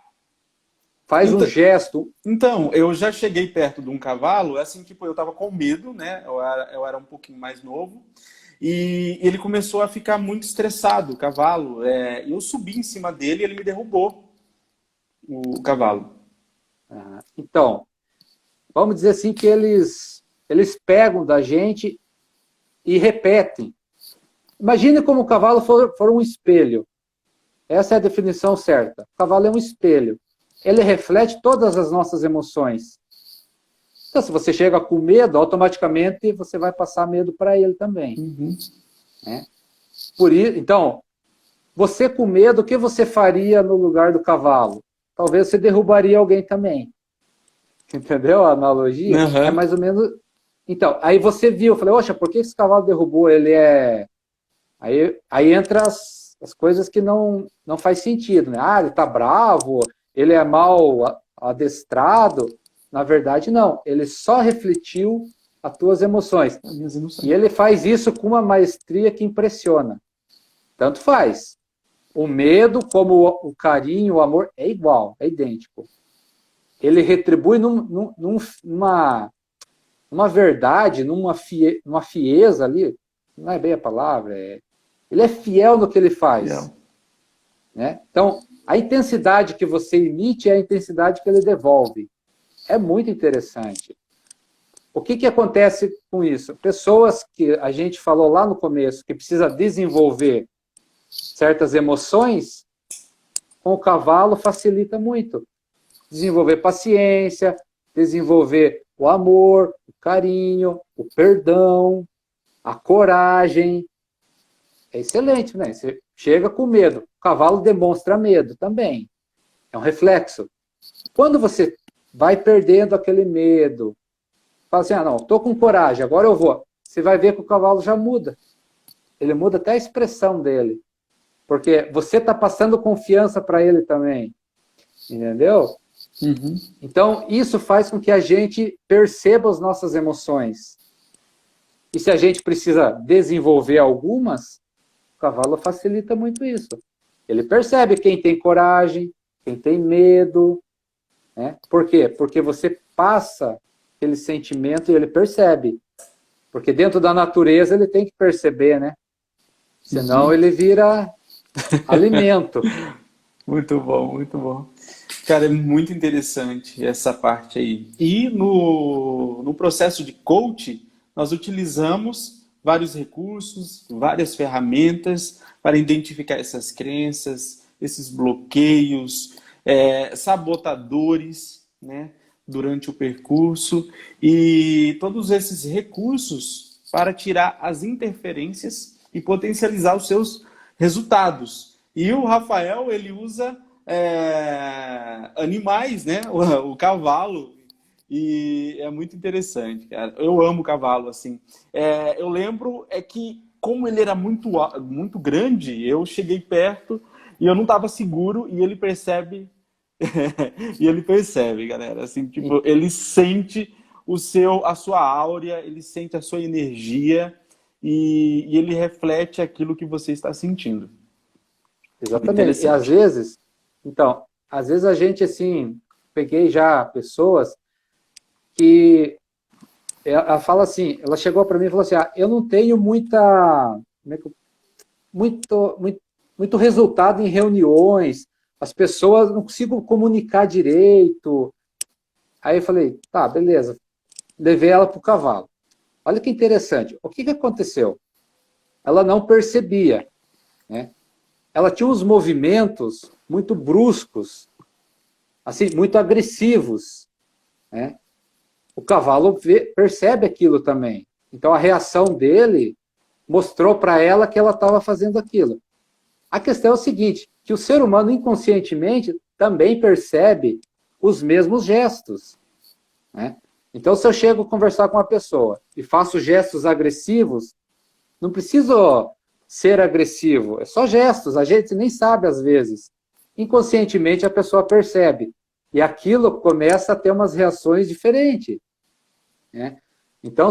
faz um Então, gesto. então, eu já cheguei perto de um cavalo, assim, tipo, eu tava com medo, né? Eu era um pouquinho mais novo. E ele começou a ficar muito estressado, o cavalo. Eu subi em cima dele e ele me derrubou, o cavalo. Então, vamos dizer assim que eles pegam da gente e repetem. Imagine como o cavalo for um espelho. Essa é a definição certa. O cavalo é um espelho. Ele reflete todas as nossas emoções. Então, se você chega com medo, automaticamente você vai passar medo para ele também. Uhum. Né? Então, você com medo, o que você faria no lugar do cavalo? Talvez você derrubaria alguém também. Entendeu a analogia? É Uhum. mais ou menos. Então, aí você viu, eu falei, oxa, por que esse cavalo derrubou? Ele é. Aí entra as coisas que não faz sentido, né? Ah, ele tá bravo, ele é mal adestrado. Na verdade, não. Ele só refletiu as tuas emoções. E ele faz isso com uma maestria que impressiona. Tanto faz. O medo, como o carinho, o amor, é igual, é idêntico. Ele retribui numa verdade, numa fieza ali, não é bem a palavra, ele é fiel no que ele faz. Fiel. Né? Então, a intensidade que você emite é a intensidade que ele devolve. É muito interessante. O que acontece com isso? Pessoas que a gente falou lá no começo, que precisa desenvolver certas emoções, com o cavalo facilita muito. Desenvolver paciência, desenvolver o amor, o carinho, o perdão, a coragem. É excelente, né? Você chega com medo. O cavalo demonstra medo também. É um reflexo. Quando você vai perdendo aquele medo, fala assim, ah, não, estou com coragem, agora eu vou. Você vai ver que o cavalo já muda. Ele muda até a expressão dele. Porque você está passando confiança para ele também. Entendeu? Uhum. Então, isso faz com que a gente perceba as nossas emoções. E se a gente precisa desenvolver algumas, o cavalo facilita muito isso. Ele percebe quem tem coragem, quem tem medo. Né? Por quê? Porque você passa aquele sentimento e ele percebe. Porque dentro da natureza ele tem que perceber, né? Senão ele vira alimento. Muito bom, muito bom. Cara, é muito interessante essa parte aí. E no processo de coach, nós utilizamos vários recursos, várias ferramentas para identificar essas crenças, esses bloqueios, sabotadores, né, durante o percurso e todos esses recursos para tirar as interferências e potencializar os seus resultados. E o Rafael, ele usa animais, né? O cavalo. E é muito interessante, cara. Eu amo o cavalo, assim. Eu lembro que, como ele era muito grande, eu cheguei perto e eu não estava seguro e ele percebe. E ele percebe, galera. Assim, tipo, ele sente a sua áurea, ele sente a sua energia e ele reflete aquilo que você está sentindo. Exatamente. E Interessante. às vezes a gente, assim, peguei já pessoas que ela fala assim, ela chegou para mim e falou assim, eu não tenho muito resultado em reuniões, as pessoas não consigo comunicar direito. Aí eu falei, tá, beleza. Levei ela para o cavalo. Olha que interessante. O que aconteceu? Ela não percebia, né? Ela tinha uns movimentos muito bruscos, assim, muito agressivos, né? O cavalo percebe aquilo também. Então a reação dele mostrou para ela que ela estava fazendo aquilo. A questão é o seguinte, que o ser humano inconscientemente também percebe os mesmos gestos, né? Então, se eu chego a conversar com uma pessoa e faço gestos agressivos, não preciso ser agressivo, é só gestos, a gente nem sabe às vezes. Inconscientemente a pessoa percebe, e aquilo começa a ter umas reações diferentes, né? Então,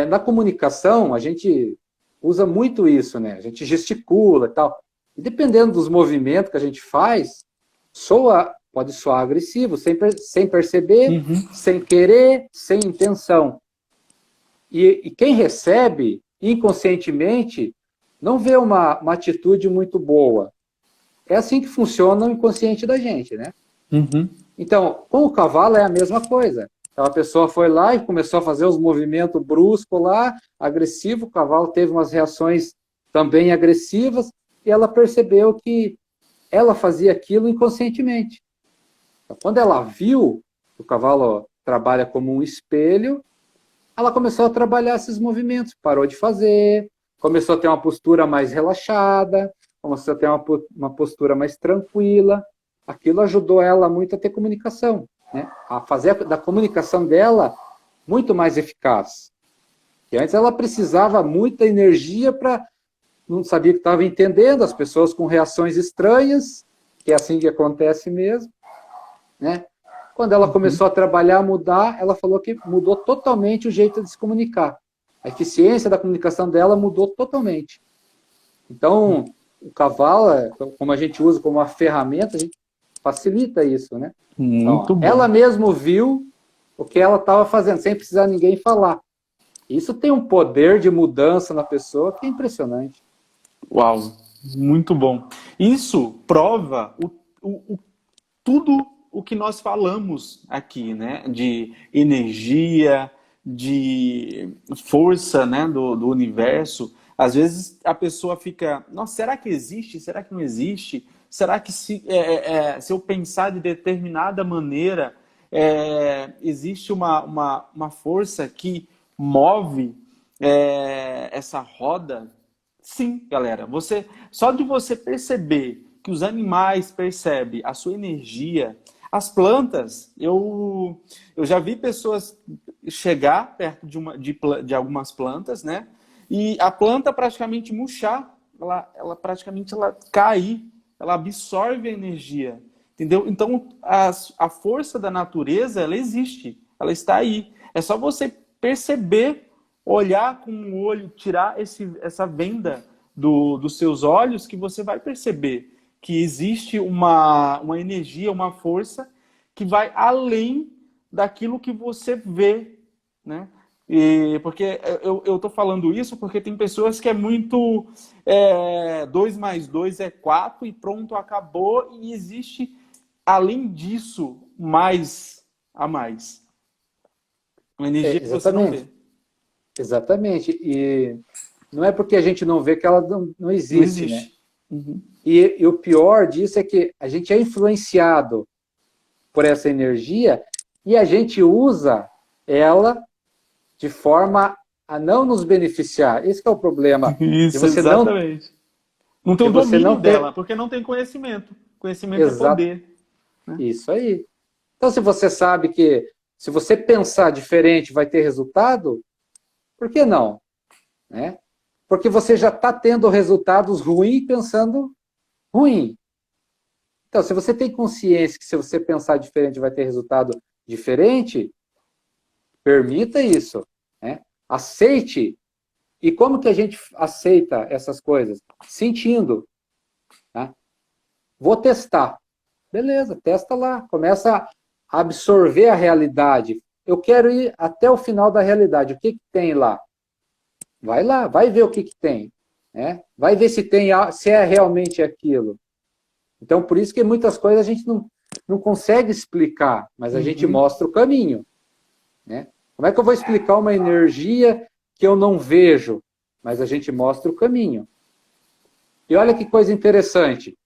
na comunicação, a gente usa muito isso, né? A gente gesticula e tal. E dependendo dos movimentos que a gente faz, pode soar agressivo, sem perceber, sem querer, sem intenção. E quem recebe, inconscientemente, não vê uma atitude muito boa. É assim que funciona o inconsciente da gente, né? Então, com o cavalo é a mesma coisa. Então, a pessoa foi lá e começou a fazer os movimentos bruscos lá, agressivo, o cavalo teve umas reações também agressivas, e ela percebeu que ela fazia aquilo inconscientemente. Então, quando ela viu que o cavalo trabalha como um espelho, ela começou a trabalhar esses movimentos, parou de fazer, começou a ter uma postura mais relaxada, começou a ter uma postura mais tranquila. Aquilo ajudou ela muito a ter comunicação, né? A fazer da comunicação dela muito mais eficaz. E antes ela precisava muita energia para... Não sabia que estava entendendo, as pessoas com reações estranhas, que é assim que acontece mesmo, né? Quando ela começou a trabalhar, a mudar, ela falou que mudou totalmente o jeito de se comunicar. A eficiência da comunicação dela mudou totalmente. Então, o cavalo, como a gente usa como uma ferramenta, a gente facilita isso, né? Muito Então, bom. ela mesmo viu o que ela estava fazendo, sem precisar ninguém falar. Isso tem um poder de mudança na pessoa que é impressionante. Uau, muito bom. Isso prova tudo o que nós falamos aqui, né? De energia, de força, né? do universo. Às vezes a pessoa fica, nossa, será que existe? Será que não existe? Será que se eu pensar de determinada maneira, existe uma força que move essa roda? Sim, galera. Só de você perceber que os animais percebem a sua energia, as plantas, eu já vi pessoas chegar perto de algumas plantas, né? E a planta praticamente murchar, ela praticamente cair, ela absorve a energia, entendeu? Então a força da natureza, ela existe, ela está aí. É só você perceber, olhar com o olho, tirar essa venda dos seus olhos, que você vai perceber que existe uma energia, uma força que vai além daquilo que você vê, né? Porque eu estou falando isso porque tem pessoas que é muito 2 mais 2 é 4 e pronto, acabou, e existe, além disso, mais a mais. Uma energia que você não vê. Exatamente. E não é porque a gente não vê que ela não existe, né? Uhum. E o pior disso é que a gente é influenciado por essa energia e a gente usa ela de forma a não nos beneficiar. Esse que é o problema. Isso, você exatamente. Não tem o domínio ter... dela, porque não tem conhecimento. Conhecimento é poder. Né? Isso aí. Então, se você sabe que se você pensar diferente vai ter resultado, por que não? Né? Porque você já está tendo resultados ruins pensando ruim. Então, se você tem consciência que se você pensar diferente vai ter resultado diferente, permita isso. Né? Aceite. E como que a gente aceita essas coisas? Sentindo. Tá? Vou testar. Beleza, testa lá. Começa a absorver a realidade. Eu quero ir até o final da realidade. O que tem lá? Vai lá, vai ver o que tem. Né? Vai ver se é realmente aquilo. Então, por isso que muitas coisas a gente não consegue explicar, mas a gente mostra o caminho. Né? Como é que eu vou explicar uma energia que eu não vejo? Mas a gente mostra o caminho. E olha que coisa interessante.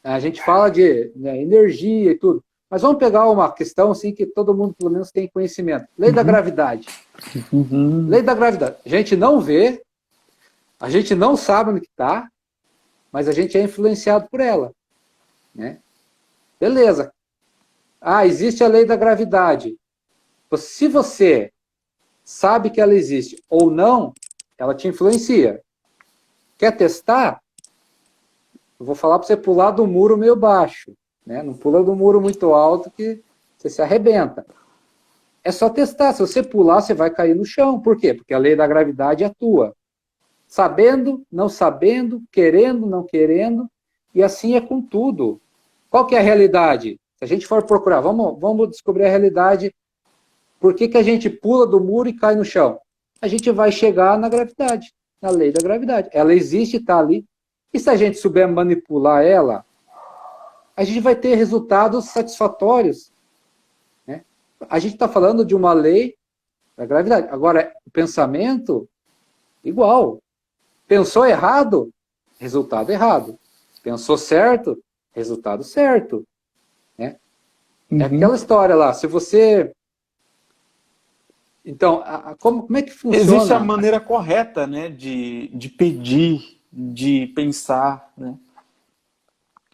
A gente fala de energia e tudo, mas vamos pegar uma questão assim que todo mundo, pelo menos, tem conhecimento. Lei da gravidade. Lei da gravidade. A gente não vê, a gente não sabe onde está, mas a gente é influenciado por ela, né? Beleza. Ah, existe a lei da gravidade. Se você sabe que ela existe ou não, ela te influencia. Quer testar? Eu vou falar para você pular do muro meio baixo, né? Não pula do muro muito alto que você se arrebenta. É só testar. Se você pular, você vai cair no chão. Por quê? Porque a lei da gravidade atua. Sabendo, não sabendo, querendo, não querendo, e assim é com tudo. Qual que é a realidade? Se a gente for procurar, vamos descobrir a realidade. Por que a gente pula do muro e cai no chão? A gente vai chegar na gravidade, na lei da gravidade. Ela existe, está ali. E se a gente souber manipular ela, a gente vai ter resultados satisfatórios. Né? A gente está falando de uma lei da gravidade. Agora, o pensamento, igual. Pensou errado, resultado errado. Pensou certo, resultado certo. Né? É aquela história lá, se você... Então, como é que Existe a funciona? maneira correta, né, de pedir, de pensar, né?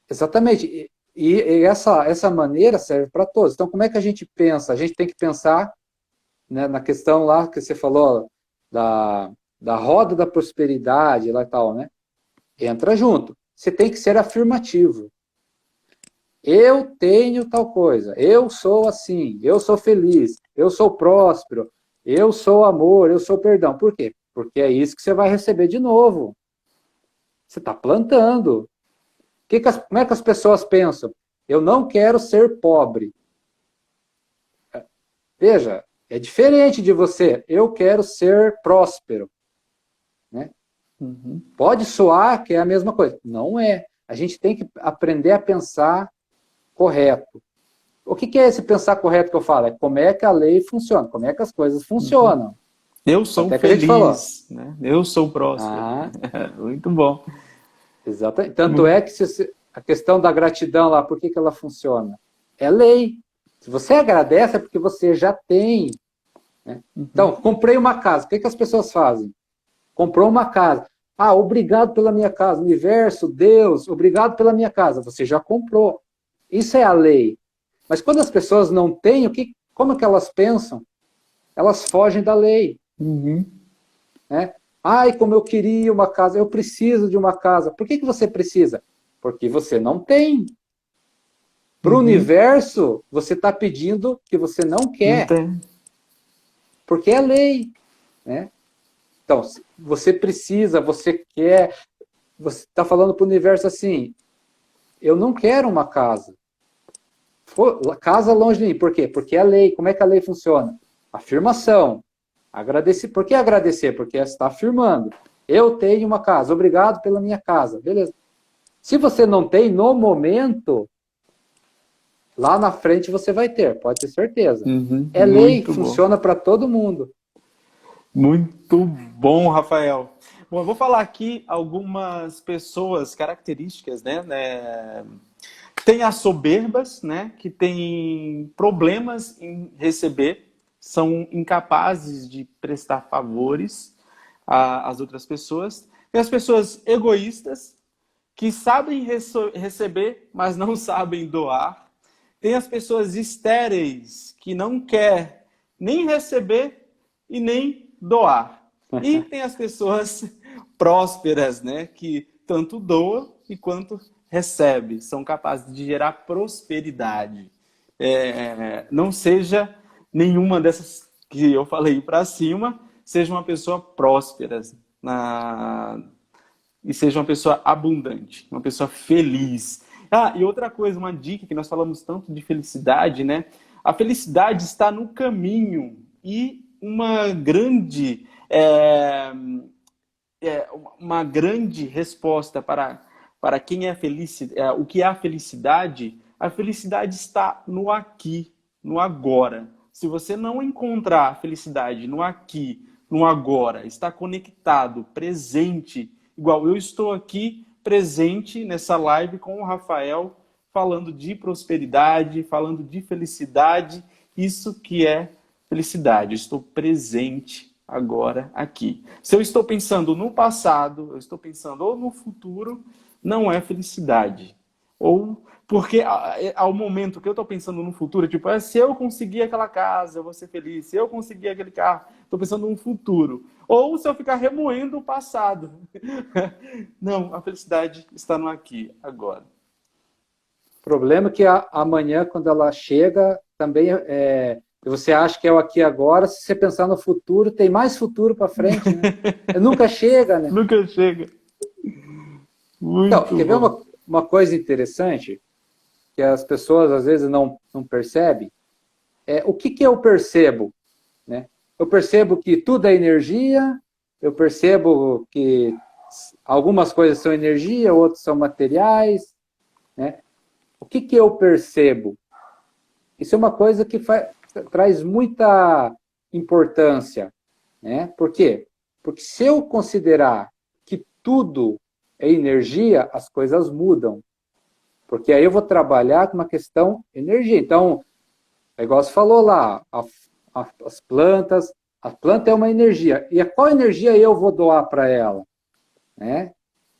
Exatamente. E essa maneira serve para todos. Então, como é que a gente pensa? A gente tem que pensar, né, na questão lá que você falou da roda da prosperidade lá e tal, né? Entra junto. Você tem que ser afirmativo. Eu tenho tal coisa. Eu sou assim. Eu sou feliz. Eu sou próspero. Eu sou amor. Eu sou perdão. Por quê? Porque é isso que você vai receber de novo. Você está plantando. Como é que as pessoas pensam? Eu não quero ser pobre. Veja, é diferente de você. Eu quero ser próspero. Né? Pode soar que é a mesma coisa. Não é. A gente tem que aprender a pensar correto. O que é esse pensar correto que eu falo? É como é que a lei funciona, como é que as coisas funcionam. Eu sou Até que a gente falou. feliz, né? Eu sou próspero. Ah, Muito bom. exatamente. Tanto é que a questão da gratidão lá, por que ela funciona? É lei. Se você agradece é porque você já tem. Né? Então, comprei uma casa. O que as pessoas fazem? Comprou uma casa. Ah, obrigado pela minha casa. Universo, Deus, obrigado pela minha casa. Você já comprou. Isso é a lei. Mas quando as pessoas não têm, como que elas pensam? Elas fogem da lei. Né? Ai, como eu queria uma casa, eu preciso de uma casa. Por que você precisa? Porque você não tem. Para o universo, você está pedindo que você não Não quer. tem. Porque é lei. Né? Então, você precisa, você quer. Você está falando para o universo assim, eu não quero uma casa. Casa longe de mim. Por quê? Porque é lei. Como é que a lei funciona? Afirmação. Agradecer. Por que agradecer? Porque você está afirmando. Eu tenho uma casa. Obrigado pela minha casa. Beleza. Se você não tem no momento, lá na frente você vai ter. Pode ter certeza. É lei. Muito bom. Funciona para todo mundo. Muito bom, Rafael. Bom, eu vou falar aqui algumas pessoas, características, né? Tem as soberbas, né? Que têm problemas em receber, são incapazes de prestar favores às outras pessoas. Tem as pessoas egoístas, que sabem receber, mas não sabem doar. Tem as pessoas estéreis, que não quer nem receber e nem doar. E tem as pessoas prósperas, né, que tanto doa e quanto recebe, são capazes de gerar prosperidade. Não seja nenhuma dessas que eu falei para cima, seja uma pessoa próspera e seja uma pessoa abundante, uma pessoa feliz. Ah, e outra coisa, uma dica que nós falamos tanto de felicidade, né? A felicidade está no caminho e uma grande resposta para quem é feliz, o que é a felicidade está no aqui, no agora. Se você não encontrar a felicidade no aqui, no agora, está conectado, presente, igual eu estou aqui presente nessa live com o Rafael, falando de prosperidade, falando de felicidade, isso que é felicidade. Eu estou presente agora aqui. Se eu estou pensando no passado, eu estou pensando ou no futuro, não é felicidade. Ou porque ao momento que eu estou pensando no futuro, tipo, se eu conseguir aquela casa, eu vou ser feliz. Se eu conseguir aquele carro, estou pensando no futuro. Ou se eu ficar remoendo o passado. Não, a felicidade está no aqui, agora. O problema é que amanhã, quando ela chega, também você acha que é o aqui e agora, se você pensar no futuro, tem mais futuro para frente, né? Nunca chega, né? Nunca chega. Então, Muito quer ver bom. uma coisa interessante que as pessoas às vezes não percebem? O que eu percebo, né? Eu percebo que tudo é energia, eu percebo que algumas coisas são energia, outras são materiais, né? O que eu percebo? Isso é uma coisa que traz muita importância, né? Por quê? Porque se eu considerar que tudo é energia, as coisas mudam. Porque aí eu vou trabalhar com uma questão energia. Então, é igual você falou lá, as plantas, a planta é uma energia. E qual energia eu vou doar para ela? Né?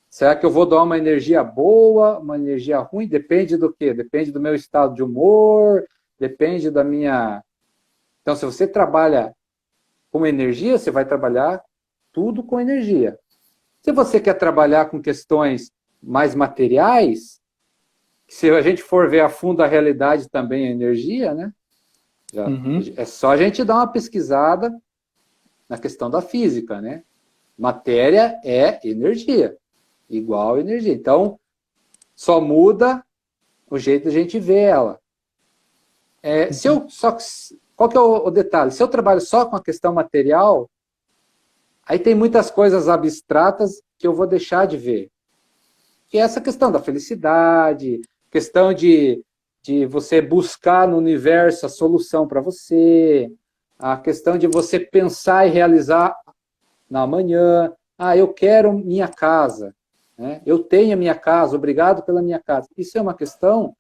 Será que eu vou doar uma energia boa, uma energia ruim? Depende do quê? Depende do meu estado de humor, depende da minha. Então, se você trabalha com energia, você vai trabalhar tudo com energia. Se você quer trabalhar com questões mais materiais, se a gente for ver a fundo a realidade também é energia, né? Uhum. É só a gente dar uma pesquisada na questão da física, né? Matéria é energia, igual energia. Então, só muda o jeito de a gente ver ela. Qual que é o detalhe? Se eu trabalho só com a questão material, aí tem muitas coisas abstratas que eu vou deixar de ver. Que é essa questão da felicidade, questão de você buscar no universo a solução para você, a questão de você pensar e realizar na manhã. Eu quero minha casa, né? Eu tenho a minha casa, obrigado pela minha casa. Isso é uma questão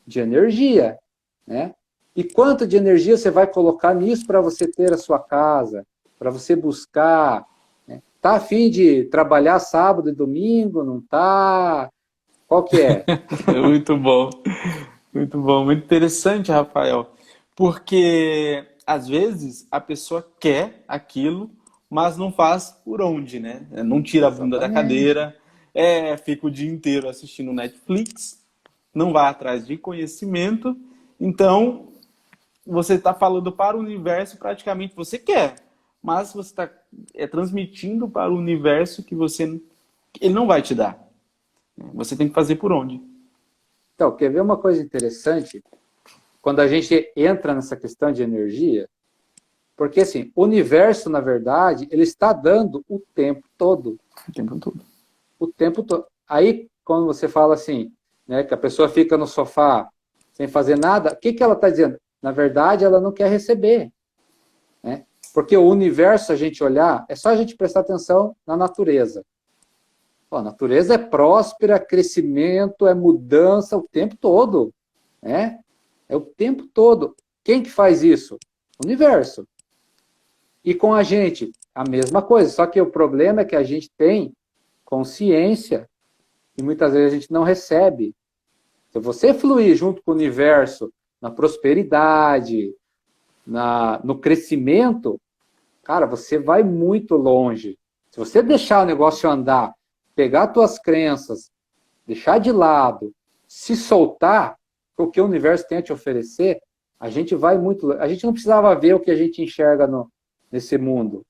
de energia, né? E quanto de energia você vai colocar nisso para você ter a sua casa, para você buscar, né? Tá a fim de trabalhar sábado e domingo? Não tá? Qual que é? Muito bom. Muito bom. Muito interessante, Rafael. Porque às vezes a pessoa quer aquilo, mas não faz por onde, né? Não tira a bunda da Exatamente. cadeira, fica o dia inteiro assistindo Netflix, não vai atrás de conhecimento. Então, você está falando para o universo praticamente você quer, mas você está transmitindo para o universo que ele não vai te dar. Você tem que fazer por onde. Então, quer ver uma coisa interessante? Quando a gente entra nessa questão de energia, porque assim, o universo, na verdade, ele está dando o tempo todo. O tempo todo. O tempo todo. Aí, quando você fala assim, né, que a pessoa fica no sofá sem fazer nada, o que ela está dizendo? Na verdade, ela não quer receber. Né? Porque o universo, a gente olhar, é só a gente prestar atenção na natureza. A natureza é próspera, crescimento, é mudança o tempo todo. Né? É o tempo todo. Quem que faz isso? O universo. E com a gente, a mesma coisa. Só que o problema é que a gente tem consciência e muitas vezes a gente não recebe. Se você fluir junto com o universo na prosperidade, no crescimento, cara, você vai muito longe. Se você deixar o negócio andar, pegar suas crenças, deixar de lado, se soltar, o que o universo tem a te oferecer, a gente vai muito longe. A gente não precisava ver o que a gente enxerga nesse mundo,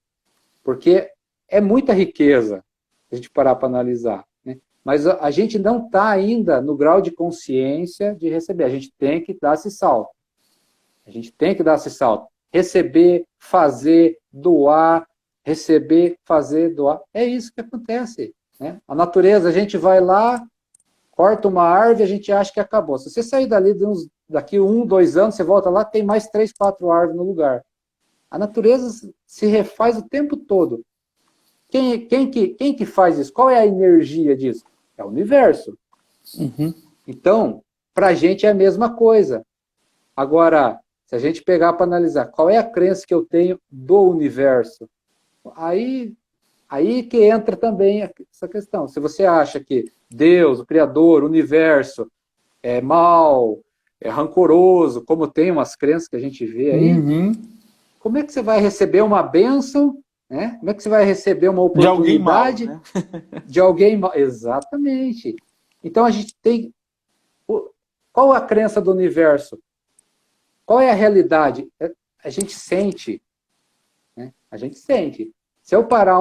porque é muita riqueza a gente parar para analisar. Né? Mas a gente não está ainda no grau de consciência de receber. A gente tem que dar esse salto. A gente tem que dar esse salto. Receber, fazer, doar, receber, fazer, doar. É isso que acontece. Né? A natureza, a gente vai lá, corta uma árvore, a gente acha que acabou. Se você sair dali daqui 1, 2 anos, você volta lá, tem mais 3, 4 árvores no lugar. A natureza se refaz o tempo todo. Quem que faz isso? Qual é a energia disso? É o universo. Uhum. Então, para a gente é a mesma coisa. Agora, se a gente pegar para analisar qual é a crença que eu tenho do universo, aí Aí que entra também essa questão. Se você acha que Deus, o Criador, o universo é mal, é rancoroso, como tem umas crenças que a gente vê aí, Uhum. como é que você vai receber uma bênção, né? Como é que você vai receber uma De alguém mal, oportunidade né? de alguém mal? Exatamente. Então a gente tem... Qual a crença do universo? Qual é a realidade? A gente sente, né? A gente sente. Se eu parar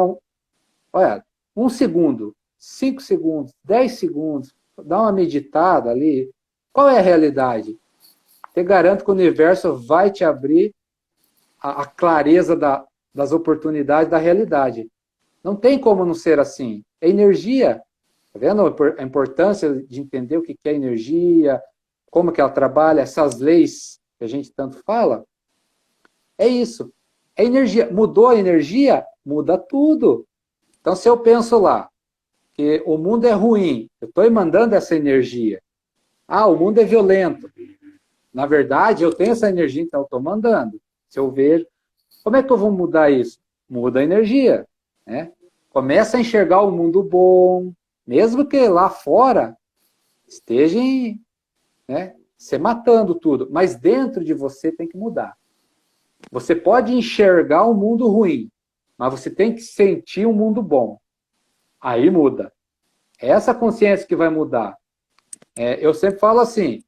olha, 1 segundo, 5 segundos, 10 segundos, dar uma meditada ali, qual é a realidade? Te garanto que o universo vai te abrir a clareza das oportunidades da realidade. Não tem como não ser assim. É energia. Tá vendo a importância de entender o que é energia, como que ela trabalha, essas leis que a gente tanto fala? É isso. É energia. Mudou a energia? Muda tudo. Então, se eu penso lá que o mundo é ruim, eu estou mandando essa energia. Ah, o mundo é violento. Na verdade, eu tenho essa energia, então eu estou mandando. Se eu vejo, como é que eu vou mudar isso? Muda a energia, né? Começa a enxergar o mundo bom, mesmo que lá fora esteja, né, se matando tudo, mas dentro de você tem que mudar. Você pode enxergar um mundo ruim, mas você tem que sentir um mundo bom. Aí muda. É essa consciência que vai mudar. Eu sempre falo assim,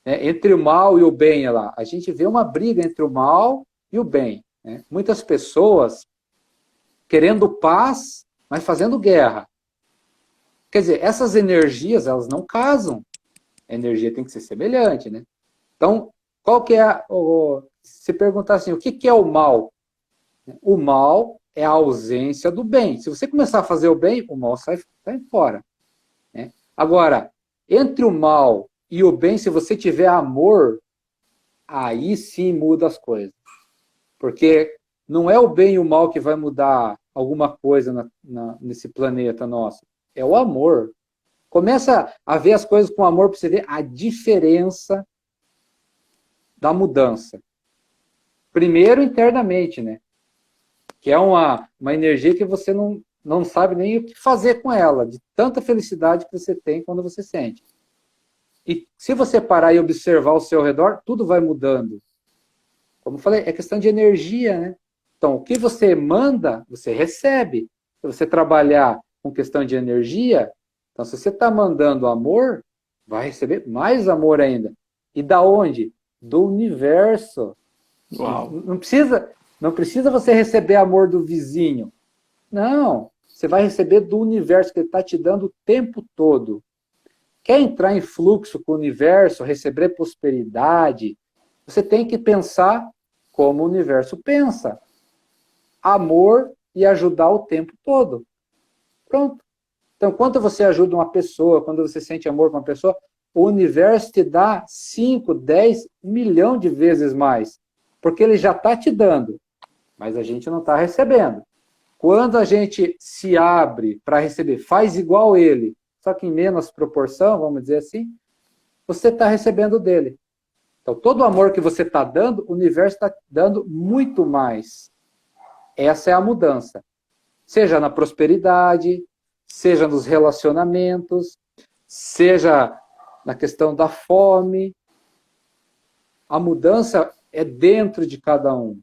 né, entre o mal e o bem, lá, a gente vê uma briga entre o mal e o bem. Né? Muitas pessoas querendo paz, mas fazendo guerra. Quer dizer, essas energias, elas não casam. A energia tem que ser semelhante, né? Então, qual que é se perguntar assim, o que é o mal? O mal é a ausência do bem. Se você começar a fazer o bem, o mal sai fora. Né? Agora, entre o mal e o bem, se você tiver amor, aí sim muda as coisas. Porque não é o bem e o mal que vai mudar alguma coisa nesse planeta nosso. É o amor. Começa a ver as coisas com amor para você ver a diferença da mudança. Primeiro, internamente, né? Que é uma energia que você não sabe nem o que fazer com ela, de tanta felicidade que você tem quando você sente. E se você parar e observar ao seu redor, tudo vai mudando. Como eu falei, é questão de energia, né? Então, o que você manda, você recebe. Se você trabalhar com questão de energia, então se você está mandando amor, vai receber mais amor ainda. E da onde? Do universo. Uau. Não precisa você receber amor do vizinho. Não. Você vai receber do universo que ele está te dando o tempo todo. Quer entrar em fluxo com o universo, receber prosperidade, você tem que pensar como o universo pensa. Amor e ajudar o tempo todo. Pronto. Então, quando você ajuda uma pessoa, quando você sente amor com uma pessoa, o universo te dá 5, 10, 1 milhão de vezes mais. Porque ele já está te dando, mas a gente não está recebendo. Quando a gente se abre para receber, faz igual ele, só que em menos proporção, vamos dizer assim, você está recebendo dele. Então, todo o amor que você está dando, o universo está dando muito mais. Essa é a mudança. Seja na prosperidade, seja nos relacionamentos, seja na questão da fome. A mudança é dentro de cada um.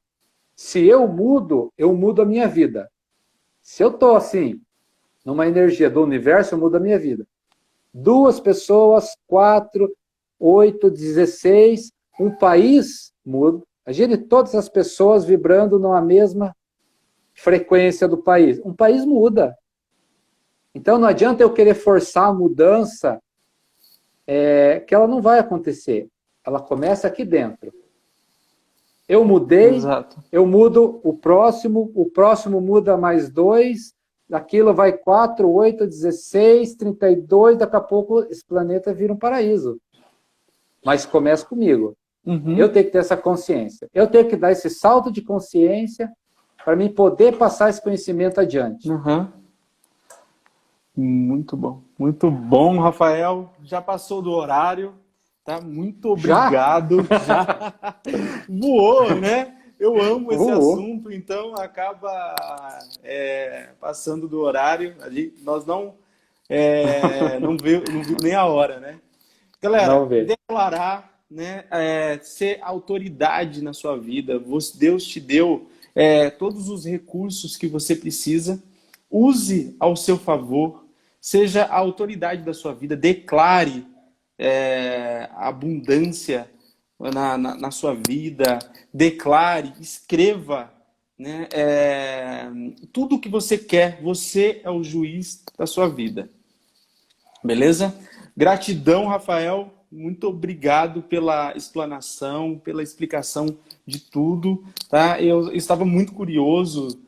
Se eu mudo a minha vida. Se eu estou assim, numa energia do universo, eu mudo a minha vida. 2 pessoas, 4, 8, 16, um país muda. Imagine todas as pessoas vibrando numa mesma frequência do país. Um país muda. Então não adianta eu querer forçar a mudança, que ela não vai acontecer. Ela começa aqui dentro. Eu mudei, Exato. eu mudo o próximo muda mais 2, aquilo vai 4, 8, 16, 32, daqui a pouco esse planeta vira um paraíso. Mas começa comigo. Uhum. Eu tenho que ter essa consciência. Eu tenho que dar esse salto de consciência para mim poder passar esse conhecimento adiante. Uhum. Muito bom. Muito bom, Rafael. Já passou do horário. Tá? Muito obrigado. Já voou, né? Eu amo esse Uhul. assunto, então acaba passando do horário. Nós não viu nem a hora, né? Não Galera, vê. declarar, né, ser autoridade na sua vida. Deus te deu todos os recursos que você precisa. Use ao seu favor. Seja a autoridade da sua vida. Declare abundância na sua vida. Declare, escreva, né, tudo o que você quer. Você é o juiz da sua vida. Beleza? Gratidão, Rafael. Muito obrigado pela explanação, pela explicação de tudo. Tá? Eu estava muito curioso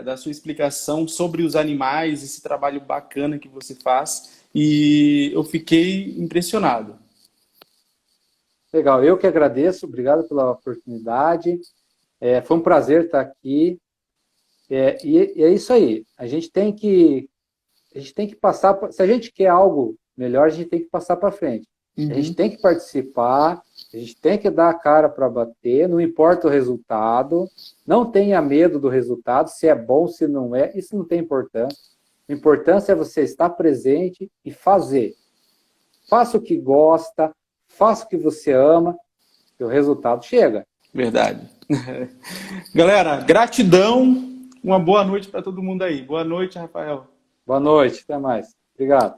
da sua explicação sobre os animais, esse trabalho bacana que você faz, e eu fiquei impressionado. Legal, eu que agradeço, obrigado pela oportunidade. Foi um prazer estar aqui. E é isso aí. A gente tem que passar. Se a gente quer algo melhor, a gente tem que passar para frente. A gente Uhum. tem que participar, a gente tem que dar a cara para bater, não importa o resultado. Não tenha medo do resultado, se é bom, se não é, isso não tem importância. A importância é você estar presente e fazer. Faça o que gosta, faça o que você ama, e o resultado chega. Verdade. Galera, gratidão. Uma boa noite para todo mundo aí. Boa noite, Rafael. Boa noite, até mais. Obrigado.